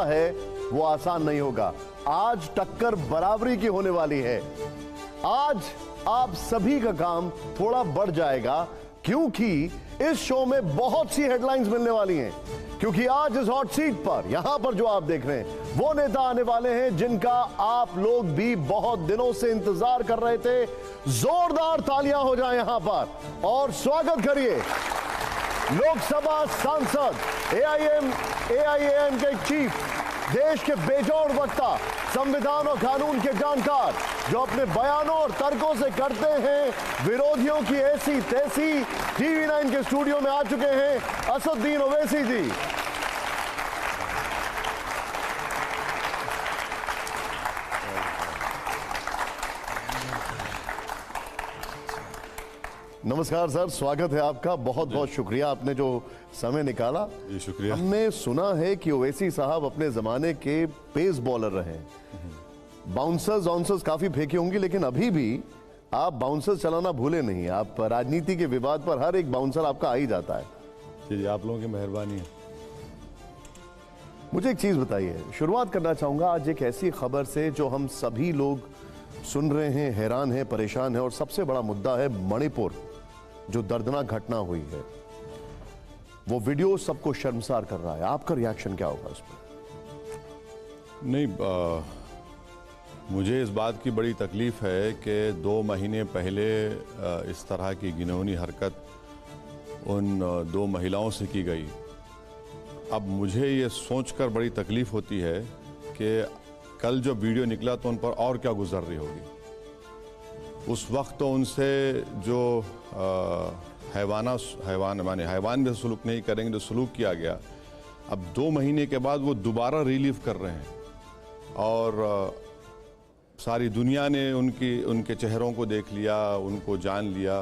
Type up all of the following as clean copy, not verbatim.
मुद्दा है वो आसान नहीं होगा। आज टक्कर बराबरी की होने वाली है। आज आप सभी का काम थोड़ा बढ़ जाएगा, क्योंकि इस शो में बहुत सी हेडलाइंस मिलने वाली हैं। क्योंकि आज इस हॉट सीट पर, यहां पर जो आप देख रहे हैं, वो नेता आने वाले हैं जिनका आप लोग भी बहुत दिनों से इंतजार कर रहे थे। जोरदार तालियां हो जाए यहां पर और स्वागत करिए लोकसभा सांसद, एआईएम के चीफ, देश के बेजोड़ वक्ता, संविधान और कानून के जानकार, जो अपने बयानों और तर्कों से करते हैं विरोधियों की ऐसी तैसी। टीवी 9 के स्टूडियो में आ चुके हैं असदुद्दीन ओवैसी जी। नमस्कार सर, स्वागत है आपका। बहुत बहुत शुक्रिया, आपने जो समय निकाला। जी शुक्रिया। हमने सुना है कि ओवैसी साहब अपने जमाने के पेस बॉलर रहे। बाउंसर्स काफी फेंकी होंगी, लेकिन अभी भी आप बाउंसर्स चलाना भूले नहीं। आप राजनीति के विवाद पर हर एक बाउंसर आपका आ ही जाता है। जी, आप लोगों की मेहरबानी है। मुझे एक चीज बताइए, शुरुआत करना चाहूंगा आज एक ऐसी खबर से जो हम सभी लोग सुन रहे हैं, हैरान हैं, परेशान हैं, और सबसे बड़ा मुद्दा है मणिपुर, जो दर्दनाक घटना हुई है। वो वीडियो सबको शर्मसार कर रहा है। आपका रिएक्शन क्या होगा उस पर? नहीं, मुझे इस बात की बड़ी तकलीफ है कि 2 महीने पहले इस तरह की घिनौनी हरकत उन 2 महिलाओं से की गई। अब मुझे ये सोचकर बड़ी तकलीफ होती है कि कल जो वीडियो निकला तो उन पर और क्या गुजर रही होगी। उस वक्त तो उनसे जो हैवान में सलूक नहीं करेंगे, जो सलूक किया गया, अब 2 महीने के बाद वो दोबारा रिलीव कर रहे हैं। और सारी दुनिया ने उनके चेहरों को देख लिया, उनको जान लिया।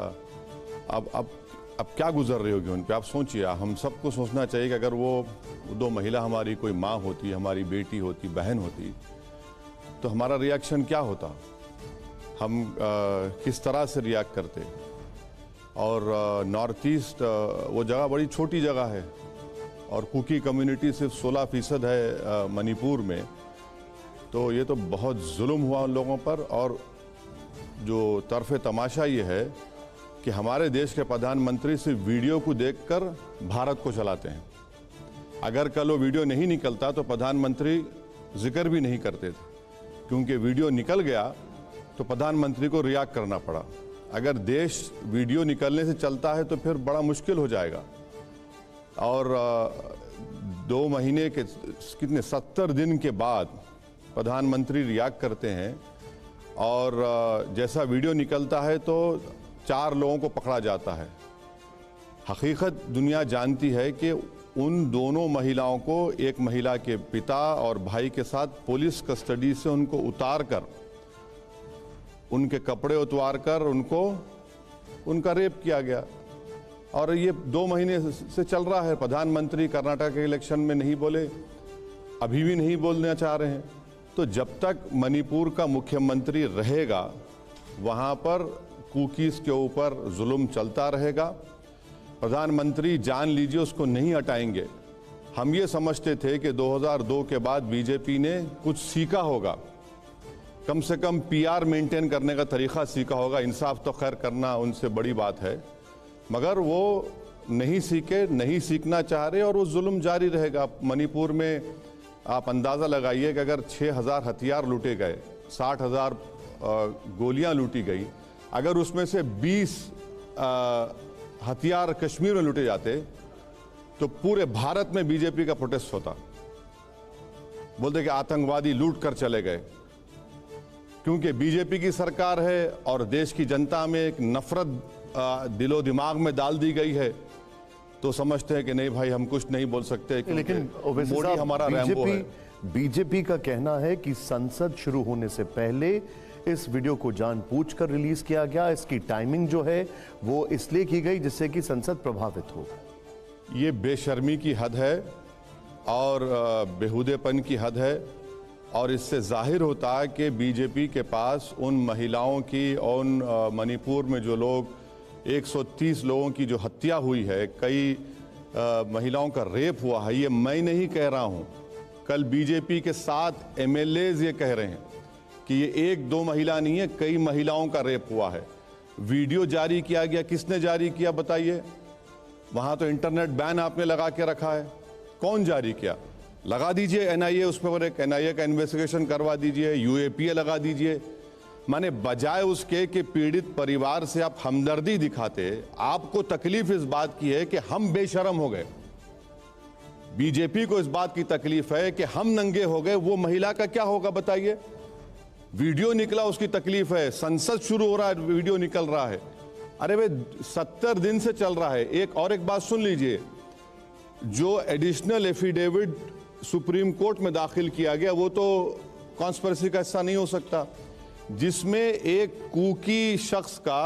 अब क्या गुजर रही होगी उन पे, आप सोचिए। हम सबको सोचना चाहिए कि अगर वो 2 महिला हमारी कोई माँ होती, हमारी बेटी होती, बहन होती, तो हमारा रिएक्शन क्या होता, हम किस तरह से रिएक्ट करते। और नॉर्थ ईस्ट वो जगह बड़ी छोटी जगह है और कुकी कम्युनिटी सिर्फ 16% है मणिपुर में। तो ये तो बहुत जुल्म हुआ उन लोगों पर। और जो तरफ़े तमाशा ये है कि हमारे देश के प्रधानमंत्री सिर्फ वीडियो को देखकर भारत को चलाते हैं। अगर कल वो वीडियो नहीं निकलता तो प्रधानमंत्री जिक्र भी नहीं करते थे, क्योंकि वीडियो निकल गया तो प्रधानमंत्री को रिएक्ट करना पड़ा। अगर देश वीडियो निकलने से चलता है तो फिर बड़ा मुश्किल हो जाएगा। और 2 महीने के कितने 70 दिन के बाद प्रधानमंत्री रिएक्ट करते हैं, और जैसा वीडियो निकलता है तो 4 लोगों को पकड़ा जाता है। हकीकत दुनिया जानती है कि उन दोनों महिलाओं को एक महिला के पिता और भाई के साथ पुलिस कस्टडी से उनको उतार कर, उनके कपड़े उतार कर उनका रेप किया गया। और ये 2 महीने से चल रहा है। प्रधानमंत्री कर्नाटक के इलेक्शन में नहीं बोले, अभी भी नहीं बोलना चाह रहे हैं। तो जब तक मणिपुर का मुख्यमंत्री रहेगा, वहाँ पर कुकीज़ के ऊपर जुल्म चलता रहेगा। प्रधानमंत्री जान लीजिए उसको नहीं हटाएंगे। हम ये समझते थे कि 2002 के बाद बीजेपी ने कुछ सीखा होगा, कम से कम पीआर मेंटेन करने का तरीका सीखा होगा। इंसाफ तो खैर करना उनसे बड़ी बात है, मगर वो नहीं सीखे, नहीं सीखना चाह रहे, और वो जुल्म जारी रहेगा। मणिपुर में आप अंदाज़ा लगाइए कि अगर 6000 हथियार लूटे गए, 60,000 गोलियां लूटी गई, अगर उसमें से 20 हथियार कश्मीर में लूटे जाते तो पूरे भारत में बीजेपी का प्रोटेस्ट होता। बोलते कि आतंकवादी लूट कर चले गए। क्योंकि बीजेपी की सरकार है और देश की जनता में एक नफरत दिलो दिमाग में डाल दी गई है, तो समझते हैं कि नहीं भाई हम कुछ नहीं बोल सकते। लेकिन मोदी हमारा रैम्बो है। बीजेपी का कहना है कि संसद शुरू होने से पहले इस वीडियो को जानबूझकर रिलीज किया गया। इसकी टाइमिंग जो है वो इसलिए की गई जिससे कि संसद प्रभावित हो। ये बेशर्मी की हद है और बेहुदेपन की हद है। और इससे जाहिर होता है कि बीजेपी के पास उन महिलाओं की और उन मणिपुर में जो लोग 130 लोगों की जो हत्या हुई है, कई महिलाओं का रेप हुआ है, ये मैं नहीं कह रहा हूँ, कल बीजेपी के 7 MLAs ये कह रहे हैं कि ये 1-2 महिला नहीं है, कई महिलाओं का रेप हुआ है। वीडियो जारी किया गया, किसने जारी किया बताइए? वहां तो इंटरनेट बैन आपने लगा के रखा है, कौन जारी किया? लगा दीजिए NIA उस पर, एक NIA का इन्वेस्टिगेशन करवा दीजिए, UAPA लगा दीजिए। माने बजाय उसके कि पीड़ित परिवार से आप हमदर्दी दिखाते, आपको तकलीफ इस बात की है कि हम बेशरम हो गए। बीजेपी को इस बात की तकलीफ है कि हम नंगे हो गए, वो महिला का क्या होगा बताइए? वीडियो निकला उसकी तकलीफ है, संसद शुरू हो रहा है वीडियो निकल रहा है। अरे वे 70 दिन से चल रहा है। एक बात सुन लीजिए, जो एडिशनल एफिडेविट सुप्रीम कोर्ट में दाखिल किया गया वो तो कॉन्स्पिरेसी का हिस्सा नहीं हो सकता, जिसमें एक कुकी शख्स का,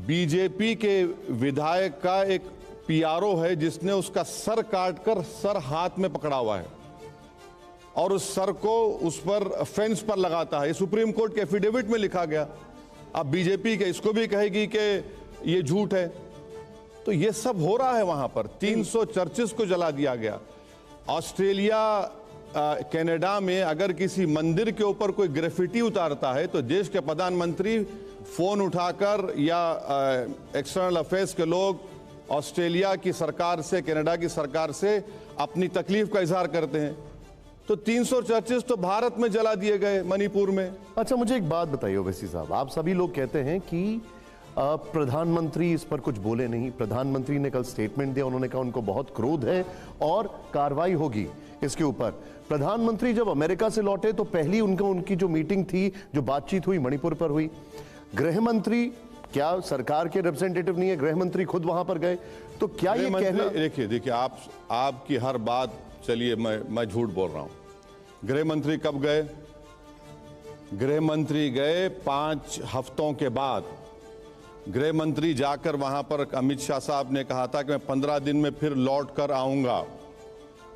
बीजेपी के विधायक का एक PRO है जिसने उसका सर काटकर सर हाथ में पकड़ा हुआ है और उस सर को उस पर फेंस पर लगाता है। ये सुप्रीम कोर्ट के एफिडेविट में लिखा गया। अब बीजेपी के इसको भी कहेगी कि ये झूठ है। तो ये सब हो रहा है वहां पर। 300 चर्चेस को जला दिया गया। ऑस्ट्रेलिया, कनाडा में अगर किसी मंदिर के ऊपर कोई ग्रेफिटी उतारता है तो देश के प्रधानमंत्री फोन उठाकर या एक्सटर्नल अफेयर्स के लोग ऑस्ट्रेलिया की सरकार से, कनाडा की सरकार से अपनी तकलीफ का इजहार करते हैं। तो 300 चर्चेस तो भारत में जला दिए गए, मणिपुर में। अच्छा, मुझे एक बात बताइए ओवैसी साहब, आप सभी लोग कहते हैं कि प्रधानमंत्री इस पर कुछ बोले नहीं। प्रधानमंत्री ने कल स्टेटमेंट दिया, उन्होंने कहा उनको बहुत क्रोध है और कार्रवाई होगी इसके ऊपर। प्रधानमंत्री जब अमेरिका से लौटे तो पहली उनकी जो मीटिंग थी, जो बातचीत हुई, मणिपुर पर हुई। गृह मंत्री क्या सरकार के रिप्रेजेंटेटिव नहीं है? गृह मंत्री खुद वहां पर गए। तो क्या ये कहना, देखिए आपकी हर बात, चलिए मैं झूठ बोल रहा हूं। गृह मंत्री कब गए? गृह मंत्री गए 5 हफ्तों के बाद। गृह मंत्री जाकर वहां पर अमित शाह साहब ने कहा था कि मैं 15 दिन में फिर लौट कर आऊंगा।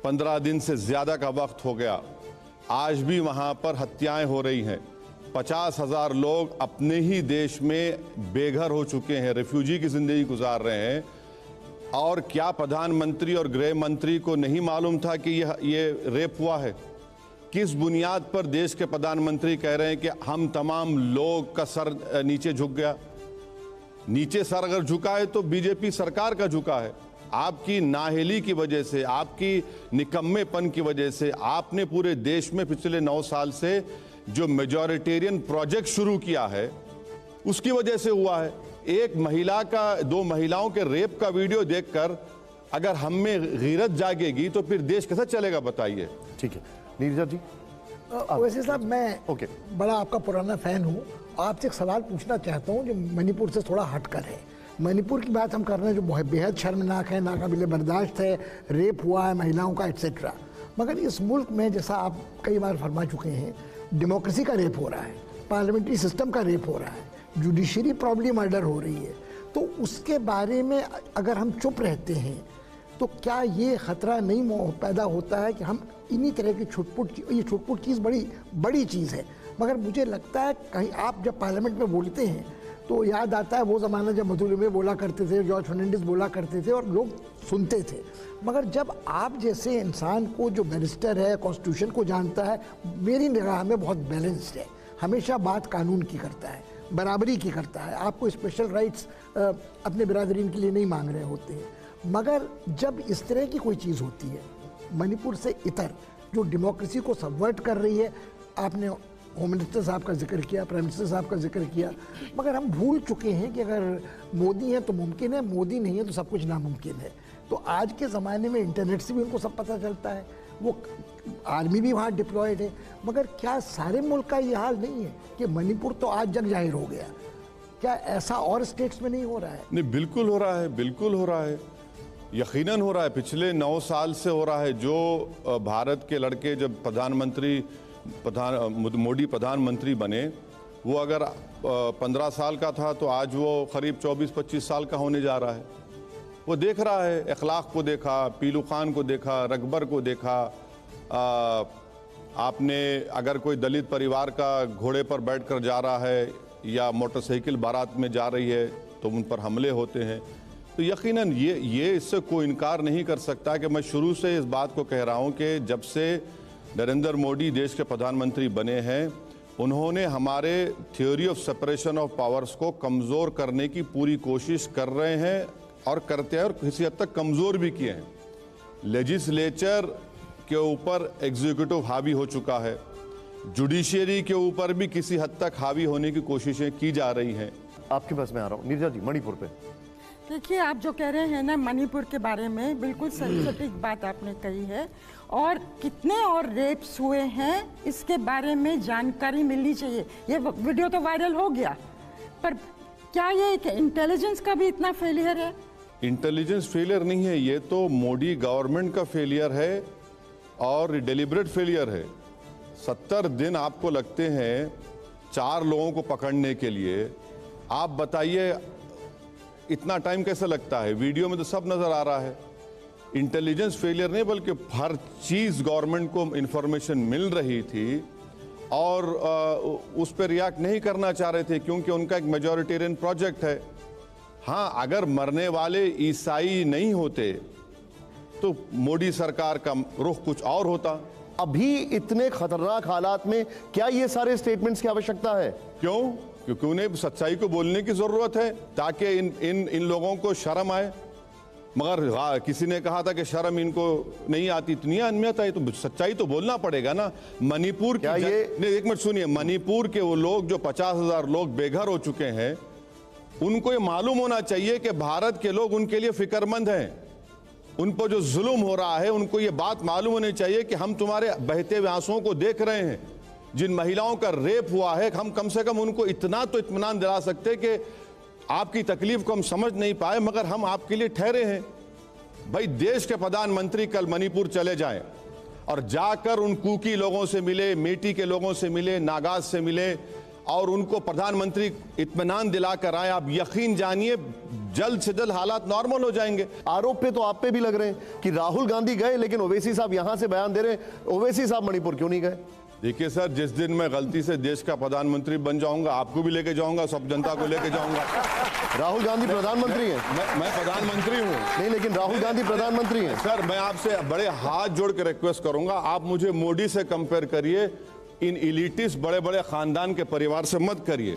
15 दिन से ज्यादा का वक्त हो गया। आज भी वहां पर हत्याएं हो रही हैं। 50,000 लोग अपने ही देश में बेघर हो चुके हैं, रिफ्यूजी की जिंदगी गुजार रहे हैं। और क्या प्रधानमंत्री और गृह मंत्री को नहीं मालूम था कि ये रेप हुआ है? किस बुनियाद पर देश के प्रधानमंत्री कह रहे हैं कि हम तमाम लोग का सर नीचे झुक गया? नीचे सर अगर झुका है तो बीजेपी सरकार का झुका है। आपकी नाअहली की वजह से, आपकी निकम्मेपन की वजह से आपने पूरे देश में पिछले 9 साल से जो मेजॉरिटेरियन प्रोजेक्ट शुरू किया है उसकी वजह से हुआ है। एक महिला का, 2 महिलाओं के रेप का वीडियो देखकर अगर हम में गीरत जागेगी तो फिर देश कैसा चलेगा बताइए? ठीक है नीरजा जी। वैसे साहब, मैं बड़ा आपका पुराना फैन हूँ। आपसे एक सवाल पूछना चाहता हूँ जो मणिपुर से थोड़ा हटकर है। मणिपुर की बात हम कर रहे हैं जो बेहद शर्मनाक है, नाकाबिले बर्दाश्त है, रेप हुआ है महिलाओं का एट्सेट्रा। मगर इस मुल्क में, जैसा आप कई बार फरमा चुके हैं, डेमोक्रेसी का रेप हो रहा है, पार्लियामेंट्री सिस्टम का रेप हो रहा है, जुडिशरी प्रॉब्ली मर्डर हो रही है। तो उसके बारे में अगर हम चुप रहते हैं तो क्या ये खतरा नहीं पैदा होता है कि हम इन्हीं तरह की ये छुटपुट चीज़ बड़ी चीज़ है। मगर मुझे लगता है कहीं आप जब पार्लियामेंट में बोलते हैं तो याद आता है वो ज़माना जब मधुलिमे बोला करते थे, जॉर्ज फर्नांडिस बोला करते थे और लोग सुनते थे। मगर जब आप जैसे इंसान को, जो बैरिस्टर है, कॉन्स्टिट्यूशन को जानता है, मेरी निगाह में बहुत बैलेंस्ड है, हमेशा बात कानून की करता है, बराबरी की करता है, आपको स्पेशल राइट्स अपने बिरादरीन के लिए नहीं मांग रहे होते हैं। मगर जब इस तरह की कोई चीज़ होती है, मणिपुर से इतर जो डेमोक्रेसी को सबवर्ट कर रही है, आपने होम मिनिस्टर साहब का जिक्र किया, प्राइम मिनिस्टर साहब का जिक्र किया, मगर हम भूल चुके हैं कि अगर मोदी है तो मुमकिन है, मोदी नहीं है तो सब कुछ नामुमकिन है। तो आज के ज़माने में इंटरनेट से भी उनको सब पता चलता है, वो आर्मी भी वहाँ डिप्लॉयड है। मगर क्या सारे मुल्क का ये हाल नहीं है कि मणिपुर तो आज जग जाहिर हो गया? क्या ऐसा और स्टेट्स में नहीं हो रहा है? नहीं, बिल्कुल हो रहा है, बिल्कुल हो रहा है, यकीनन हो रहा है। पिछले 9 साल से हो रहा है। जो भारत के लड़के जब मोदी प्रधानमंत्री बने, वो अगर 15 साल का था तो आज वो करीब 24-25 साल का होने जा रहा है। वो देख रहा है, अखलाक को देखा, पीलू खान को देखा, रकबर को देखा। आपने अगर कोई दलित परिवार का घोड़े पर बैठकर जा रहा है या मोटरसाइकिल बारात में जा रही है तो उन पर हमले होते हैं। तो यकीनन ये इससे कोई इनकार नहीं कर सकता कि मैं शुरू से इस बात को कह रहा हूं कि जब से नरेंद्र मोदी देश के प्रधानमंत्री बने हैं, उन्होंने हमारे theory of separation of powers को कमज़ोर करने की पूरी कोशिश कर रहे हैं और करते हैं, और किसी हद तक कमज़ोर भी किए हैं। लेजिस्लेचर के ऊपर एग्जीक्यूटिव हावी हो चुका है, जुडिशियरी के ऊपर भी किसी हद तक हावी होने की कोशिशें की जा रही हैं। आपके पास मैं आ रहा हूँ नीरजा जी, मणिपुर पे। देखिए, आप जो कह रहे हैं ना मणिपुर के बारे में, बिल्कुल सटीक बात आपने कही है। और कितने और रेप्स हुए हैं इसके बारे में जानकारी मिलनी चाहिए। ये वीडियो तो वायरल हो गया, पर क्या ये इंटेलिजेंस का भी इतना फेलियर है? इंटेलिजेंस फेलियर नहीं है, ये तो मोदी गवर्नमेंट का फेलियर है और डिलिबरेट फेलियर है। 70 दिन आपको लगते हैं 4 लोगों को पकड़ने के लिए, आप बताइए इतना टाइम कैसे लगता है? वीडियो में तो सब नजर आ रहा है। इंटेलिजेंस फेलियर नहीं, बल्कि हर चीज गवर्नमेंट को इंफॉर्मेशन मिल रही थी और उस पर रिएक्ट नहीं करना चाह रहे थे, क्योंकि उनका एक मेजॉरिटेरियन प्रोजेक्ट है। हाँ, अगर मरने वाले ईसाई नहीं होते तो मोदी सरकार का रुख कुछ और होता। अभी इतने खतरनाक हालात में क्या ये सारे स्टेटमेंट्स की आवश्यकता है? क्यों? क्योंकि उन्हें सच्चाई को बोलने की जरूरत है, ताकि इन लोगों को शर्म आए। मगर किसी ने कहा था कि शर्म इनको नहीं आती, तो नहीं अहमियत है, तो सच्चाई तो बोलना पड़ेगा ना। मणिपुर क्या नहीं, एक मिनट सुनिए, मणिपुर के वो लोग जो 50,000 लोग बेघर हो चुके हैं, उनको ये मालूम होना चाहिए कि भारत के लोग उनके लिए फिक्रमंद हैं। उन पर जो जुल्म हो रहा है, उनको ये बात मालूम होनी चाहिए कि हम तुम्हारे बहते हुए आंसुओं को देख रहे हैं। जिन महिलाओं का रेप हुआ है, हम कम से कम उनको इतना तो इत्मीनान दिला सकते कि आपकी तकलीफ को हम समझ नहीं पाए, मगर हम आपके लिए ठहरे हैं। भाई, देश के प्रधानमंत्री कल मणिपुर चले जाएं और जाकर उन कुकी लोगों से मिले, मेटी के लोगों से मिले, नागाज से मिले और उनको प्रधानमंत्री इत्मीनान दिलाकर आए। आप यकीन जानिए जल्द से जल्द हालात नॉर्मल हो जाएंगे। आरोप पे तो आप पे भी लग रहे हैं कि राहुल गांधी गए, लेकिन ओवैसी साहब यहां से बयान दे रहे हैं। ओवैसी साहब मणिपुर क्यों नहीं गए? देखिए सर, जिस दिन मैं गलती से देश का प्रधानमंत्री बन जाऊंगा, आपको भी लेके जाऊंगा, सब जनता को लेके जाऊंगा। राहुल गांधी प्रधानमंत्री हैं? मैं प्रधानमंत्री हूं। नहीं, लेकिन राहुल गांधी प्रधानमंत्री हैं। सर, मैं आपसे बड़े हाथ जोड़ के रिक्वेस्ट करूंगा, आप मुझे मोदी से कंपेयर करिए, इन इलिटिस्ट बड़े बड़े खानदान के परिवार से मत करिए।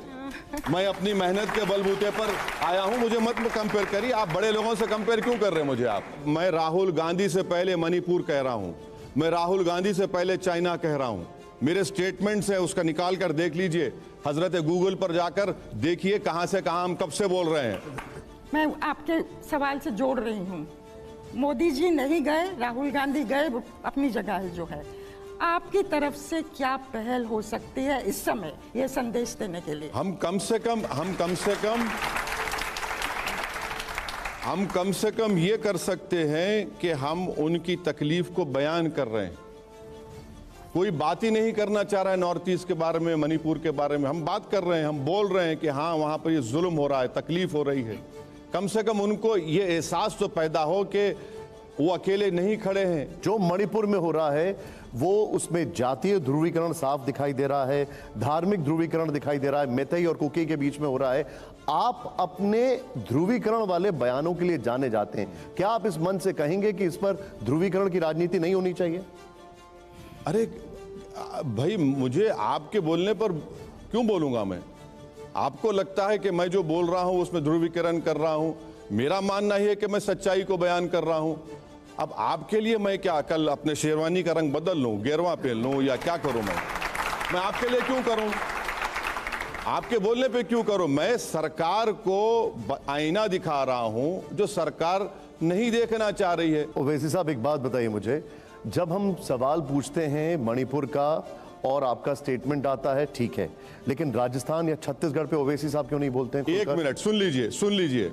मैं अपनी मेहनत के बलबूते पर आया हूं, मुझे मत कंपेयर करिए। आप बड़े लोगों से कंपेयर क्यों कर रहे हैं मुझे आप? मैं राहुल गांधी से पहले मणिपुर कह रहा हूं, मैं राहुल गांधी से पहले चाइना कह रहा हूं। मेरे स्टेटमेंट्स है, उसका निकाल कर देख लीजिए, हजरत गूगल पर जाकर देखिए कहां से कहां हम कब से बोल रहे हैं। मैं आपके सवाल से जोड़ रही हूँ। मोदी जी नहीं गए, राहुल गांधी गए, अपनी जगह है जो है। आपकी तरफ से क्या पहल हो सकती है इस समय ये संदेश देने के लिए? हम कम से कम ये कर सकते हैं कि हम उनकी तकलीफ को बयान कर रहे हैं। कोई बात ही नहीं करना चाह रहा है नॉर्थ ईस्ट के बारे में, मणिपुर के बारे में। हम बात कर रहे हैं, हम बोल रहे हैं कि हाँ, वहां पर ये जुल्म हो रहा है, तकलीफ हो रही है। कम से कम उनको ये एहसास तो पैदा हो कि वो अकेले नहीं खड़े हैं। जो मणिपुर में हो रहा है वो उसमें जातीय ध्रुवीकरण साफ दिखाई दे रहा है, धार्मिक ध्रुवीकरण दिखाई दे रहा है, मैतेई और कुकी के बीच में हो रहा है। आप अपने ध्रुवीकरण वाले बयानों के लिए जाने जाते हैं, क्या आप इस मन से कहेंगे कि इस पर ध्रुवीकरण की राजनीति नहीं होनी चाहिए? अरे भाई, मुझे आपके बोलने पर क्यों बोलूंगा मैं? आपको लगता है कि मैं जो बोल रहा हूं उसमें ध्रुवीकरण कर रहा हूं। मेरा मानना ही है कि मैं सच्चाई को बयान कर रहा हूं। अब आपके लिए मैं क्या कल अपने शेरवानी का रंग बदल लूं, गेरवा पहन लूं, या क्या करूं? मैं आपके लिए क्यों करूं? आपके बोलने पे क्यों करूं? मैं सरकार को आईना दिखा रहा हूं जो सरकार नहीं देखना चाह रही है। ओवैसी साहब, एक बात बताइए मुझे, जब हम सवाल पूछते हैं मणिपुर का और आपका स्टेटमेंट आता है, ठीक है, लेकिन राजस्थान या छत्तीसगढ़ पे ओवैसी साहब क्यों नहीं बोलते हैं? एक मिनट सुन लीजिए,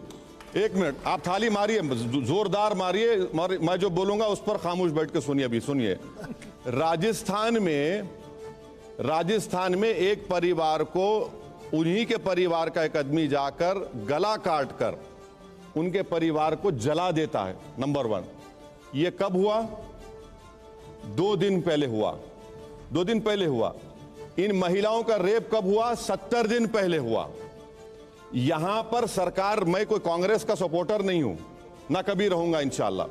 एक मिनट, आप थाली मारिए, जोरदार मारिए, मैं जो बोलूंगा उस पर खामोश बैठ के सुनिए। अभी सुनिए, राजस्थान में एक परिवार को, उन्हीं के परिवार का एक आदमी जाकर गला काट कर उनके परिवार को जला देता है। नंबर 1, ये कब हुआ? 2 दिन पहले हुआ। 2 दिन पहले हुआ। इन महिलाओं का रेप कब हुआ? 70 दिन पहले हुआ। यहां पर सरकार, मैं कोई कांग्रेस का सपोर्टर नहीं हूं, ना कभी रहूंगा इंशाल्लाह।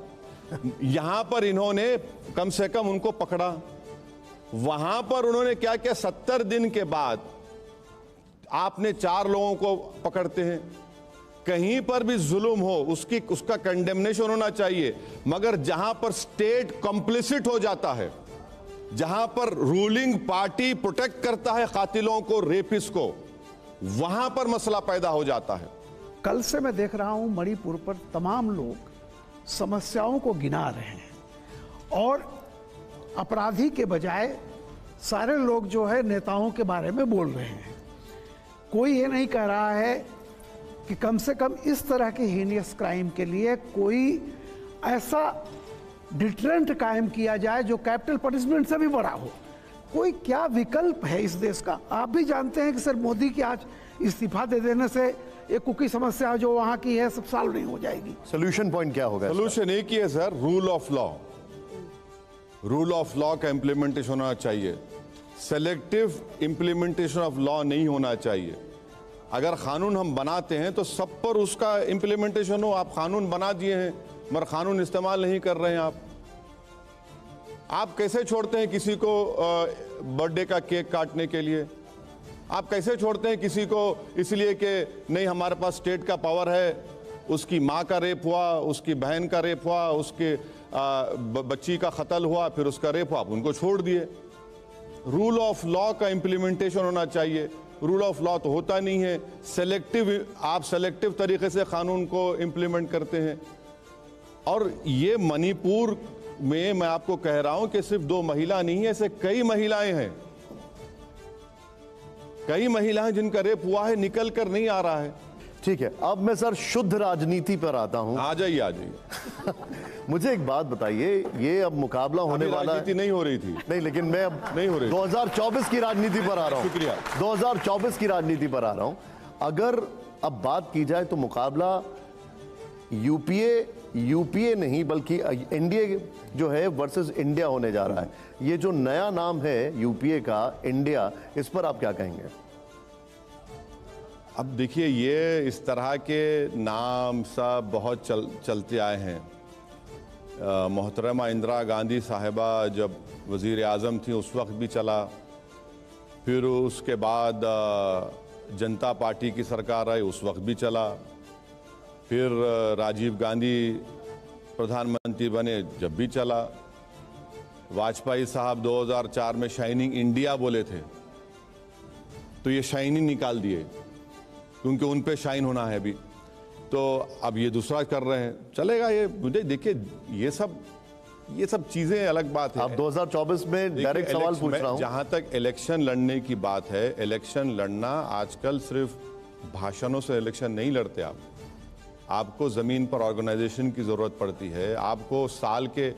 यहां पर इन्होंने कम से कम उनको पकड़ा, वहां पर उन्होंने क्या किया, 70 दिन के बाद आपने 4 लोगों को पकड़ते हैं। कहीं पर भी जुल्म हो उसका कंडेमनेशन होना चाहिए, मगर जहां पर स्टेट कॉम्प्लिसिट हो जाता है, जहां पर रूलिंग पार्टी प्रोटेक्ट करता है कातिलों को, रेपिस्ट को, वहां पर मसला पैदा हो जाता है। कल से मैं देख रहा हूं मणिपुर पर तमाम लोग समस्याओं को गिना रहे हैं और अपराधी के बजाय सारे लोग जो है नेताओं के बारे में बोल रहे हैं। कोई ये नहीं कह रहा है कि कम से कम इस तरह के हीनियस क्राइम के लिए कोई ऐसा डिटरेंट कायम किया जाए जो कैपिटल पनिशमेंट से भी बड़ा हो। कोई क्या विकल्प है इस देश का? आप भी जानते हैं कि सर मोदी की आज इस्तीफा दे देने से एक कुकी समस्या जो वहां की है सब सॉल्व नहीं हो जाएगी। सोल्यूशन पॉइंट क्या होगा? सोल्यूशन एक ही है sir, rule of law. Rule of law का इंप्लीमेंटेशन होना चाहिए, सेलेक्टिव इंप्लीमेंटेशन ऑफ लॉ नहीं होना चाहिए। अगर कानून हम बनाते हैं तो सब पर उसका इंप्लीमेंटेशन हो। आप कानून बना दिए हैं मगर कानून इस्तेमाल नहीं कर रहे हैं। आप कैसे छोड़ते हैं किसी को बर्थडे का केक काटने के लिए? आप कैसे छोड़ते हैं किसी को इसलिए कि नहीं हमारे पास स्टेट का पावर है, उसकी माँ का रेप हुआ, उसकी बहन का रेप हुआ, उसके बच्ची का कत्ल हुआ, फिर उसका रेप हुआ, आप उनको छोड़ दिए। रूल ऑफ लॉ का इंप्लीमेंटेशन होना चाहिए। रूल ऑफ लॉ तो होता नहीं है, आप सेलेक्टिव तरीके से कानून को इंप्लीमेंट करते हैं। और ये मणिपुर में मैं आपको कह रहा हूं कि सिर्फ 2 महिला नहीं है, ऐसे कई महिलाएं हैं, कई महिलाएं जिनका रेप हुआ है, निकल कर नहीं आ रहा है। ठीक है, अब मैं सर शुद्ध राजनीति पर आता हूं। आ जाइए आ जाइए। मुझे एक बात बताइए, ये अब मुकाबला होने वाला है। राजनीति नहीं हो रही थी। नहीं, लेकिन मैं अब नहीं हो रही। 2024 की राजनीति पर आ रहा हूं। शुक्रिया। 2024 की राजनीति पर आ रहा हूं। अगर अब बात की जाए तो मुकाबला यूपीए नहीं बल्कि एनडीए जो है वर्सेस इंडिया होने जा रहा है। ये जो नया नाम है यूपीए का, इंडिया, इस पर आप क्या कहेंगे? अब देखिए, ये इस तरह के नाम सब बहुत चलते आए हैं। मोहतरमा इंदिरा गांधी साहिबा जब वज़ीर आज़म थी उस वक्त भी चला, फिर उसके बाद जनता पार्टी की सरकार आई उस वक्त भी चला, फिर राजीव गांधी प्रधानमंत्री बने जब भी चला, वाजपेयी साहब 2004 में शाइनिंग इंडिया बोले थे तो ये शाइनिंग निकाल दिए क्योंकि उन पे शाइन होना है अभी, तो अब ये दूसरा कर रहे हैं, चलेगा ये। मुझे देखिए, ये सब चीजें अलग बात है। आप 2024 में डायरेक्ट सवाल पूछ रहा हूं। जहां तक इलेक्शन लड़ने की बात है, इलेक्शन लड़ना आजकल सिर्फ भाषणों से इलेक्शन नहीं लड़ते आपको जमीन पर ऑर्गेनाइजेशन की जरूरत पड़ती है। आपको साल के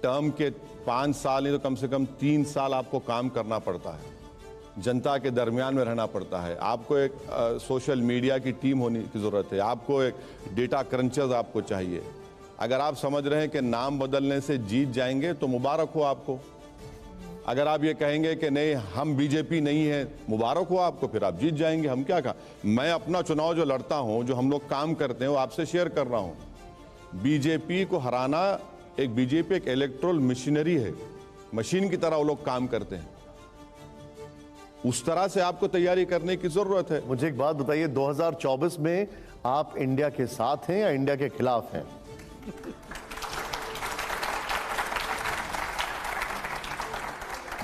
टर्म के 5 साल नहीं तो कम से कम 3 साल आपको काम करना पड़ता है, जनता के दरमियान में रहना पड़ता है। आपको एक सोशल मीडिया की टीम होने की ज़रूरत है, आपको एक डेटा क्रंचर्स आपको चाहिए। अगर आप समझ रहे हैं कि नाम बदलने से जीत जाएंगे तो मुबारक हो आपको। अगर आप ये कहेंगे कि नहीं हम बीजेपी नहीं है, मुबारक हो आपको, फिर आप जीत जाएंगे। हम क्या कहा, मैं अपना चुनाव जो लड़ता हूं, जो हम लोग काम करते हैं वो आपसे शेयर कर रहा हूं। बीजेपी को हराना, बीजेपी एक इलेक्ट्रोल मशीनरी है, मशीन की तरह वो लोग काम करते हैं। उस तरह से आपको तैयारी करने की जरूरत है। मुझे एक बात बताइए, 2024 में आप इंडिया के साथ हैं या इंडिया के खिलाफ हैं?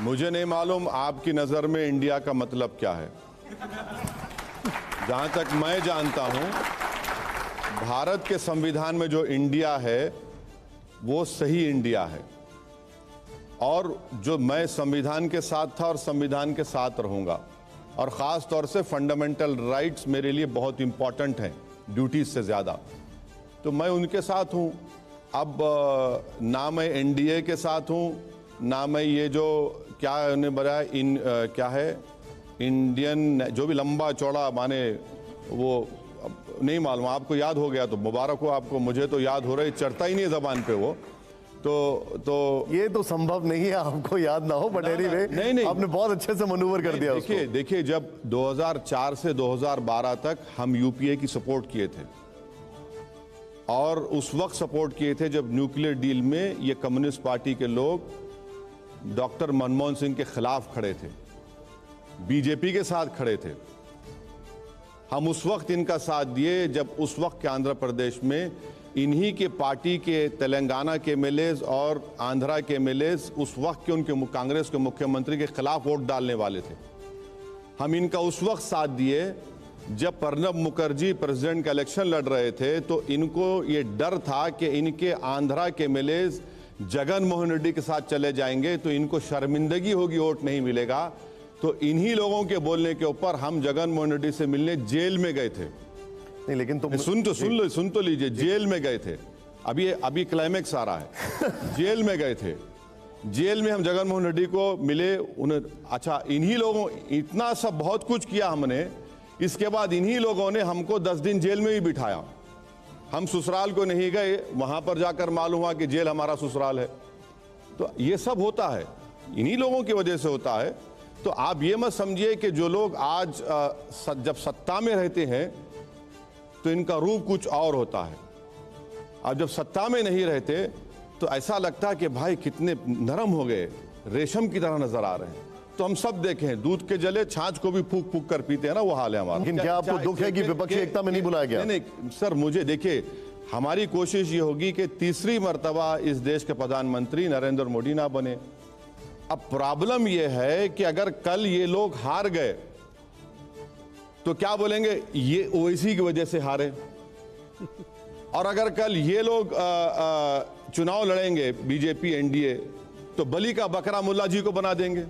मुझे नहीं मालूम आपकी नजर में इंडिया का मतलब क्या है। जहां तक मैं जानता हूं, भारत के संविधान में जो इंडिया है वो सही इंडिया है, और जो मैं संविधान के साथ था और संविधान के साथ रहूंगा, और ख़ास तौर से फंडामेंटल राइट्स मेरे लिए बहुत इंपॉर्टेंट हैं ड्यूटीज से ज़्यादा, तो मैं उनके साथ हूं। अब ना मैं एनडीए के साथ हूं, ना मैं ये जो क्या उन्हें बताया क्या है इंडियन, जो भी लंबा चौड़ा माने वो नहीं मालूम। आपको याद हो गया तो मुबारक हो आपको, मुझे तो याद हो रहा है, चढ़ता ही नहीं ज़बान पे वो। तो ये तो संभव नहीं है आपको याद ना हो, बट एनीवे नहीं, आपने बहुत अच्छे से मनूवर कर दिया उसको। देखिए जब 2004 से 2012 तक हम यूपीए की सपोर्ट किए थे, और उस वक्त सपोर्ट किए थे जब न्यूक्लियर डील में ये कम्युनिस्ट पार्टी के लोग डॉक्टर मनमोहन सिंह के खिलाफ खड़े थे, बीजेपी के साथ खड़े थे। हम उस वक्त इनका साथ दिए जब उस वक्त के आंध्र प्रदेश में इन्हीं के पार्टी के तेलंगाना के एमएलएज और आंध्रा के एमएलएज उस वक्त के उनके कांग्रेस के मुख्यमंत्री के खिलाफ वोट डालने वाले थे। हम इनका उस वक्त साथ दिए जब प्रणब मुखर्जी प्रेसिडेंट का इलेक्शन लड़ रहे थे, तो इनको ये डर था कि इनके आंध्रा के एमएलएज जगन मोहन रेड्डी के साथ चले जाएंगे तो इनको शर्मिंदगी होगी, वोट नहीं मिलेगा। तो इन्हीं लोगों के बोलने के ऊपर हम जगन मोहन रेड्डी से मिलने जेल में गए थे। नहीं, लेकिन तुम सुन तो लीजिए, जेल में गए थे। अभी क्लाइमेक्स आ रहा है। जेल में गए थे, जेल में हम जगन मोहन रेड्डी को मिले। उन्हें अच्छा, इन्हीं लोगों, इतना सब बहुत कुछ किया हमने, इसके बाद इन्हीं लोगों ने हमको 10 दिन जेल में ही बिठाया। हम ससुराल को नहीं गए, वहां पर जाकर मालूम हुआ कि जेल हमारा ससुराल है। तो ये सब होता है, इन्हीं लोगों की वजह से होता है। तो आप ये मत समझिए कि जो लोग आज जब सत्ता में रहते हैं तो इनका रूप कुछ और होता है, अब जब सत्ता में नहीं रहते तो ऐसा लगता है कि भाई कितने नरम हो गए, रेशम की तरह नजर आ रहे हैं। तो हम सब देखें, दूध के जले छाछ को भी फूक फूक कर पीते हैं ना, वो हाल है हमारा। लेकिन क्या आपको दुख है कि विपक्षी एकता में नहीं बुलाया गया? नहीं सर, मुझे देखिए, हमारी कोशिश ये होगी कि तीसरी मर्तबा इस देश के प्रधानमंत्री नरेंद्र मोदी ना बने। अब प्रॉब्लम यह है कि अगर कल ये लोग हार गए तो क्या बोलेंगे, ये ओवैसी की वजह से हारे। और अगर कल ये लोग चुनाव लड़ेंगे बीजेपी एनडीए, तो बली का बकरा मुल्ला जी को बना देंगे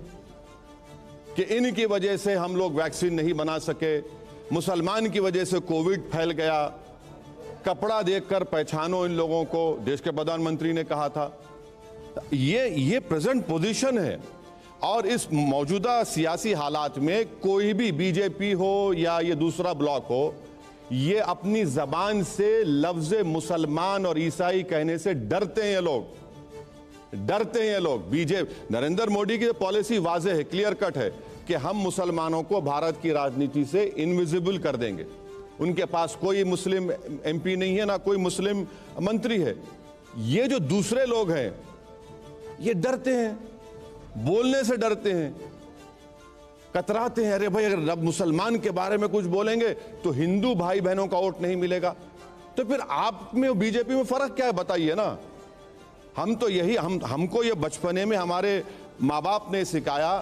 कि इनकी वजह से हम लोग वैक्सीन नहीं बना सके, मुसलमान की वजह से कोविड फैल गया, कपड़ा देखकर पहचानो इन लोगों को, देश के प्रधानमंत्री ने कहा था। ये प्रेजेंट पोजीशन है। और इस मौजूदा सियासी हालात में कोई भी बीजेपी हो या ये दूसरा ब्लॉक हो, ये अपनी जबान से लफ्ज मुसलमान और ईसाई कहने से डरते हैं लोग, डरते हैं लोग। बीजेपी नरेंद्र मोदी की पॉलिसी वाज़ेह है, क्लियर कट है कि हम मुसलमानों को भारत की राजनीति से इनविजिबल कर देंगे। उनके पास कोई मुस्लिम एमपी नहीं है, ना कोई मुस्लिम मंत्री है। ये जो दूसरे लोग हैं ये डरते हैं, बोलने से डरते हैं, कतराते हैं। अरे भाई, अगर रब मुसलमान के बारे में कुछ बोलेंगे तो हिंदू भाई बहनों का वोट नहीं मिलेगा। तो फिर आप में बीजेपी में फर्क क्या है, बताइए ना। हम तो यही हमको ये बचपने में हमारे माँ बाप ने सिखाया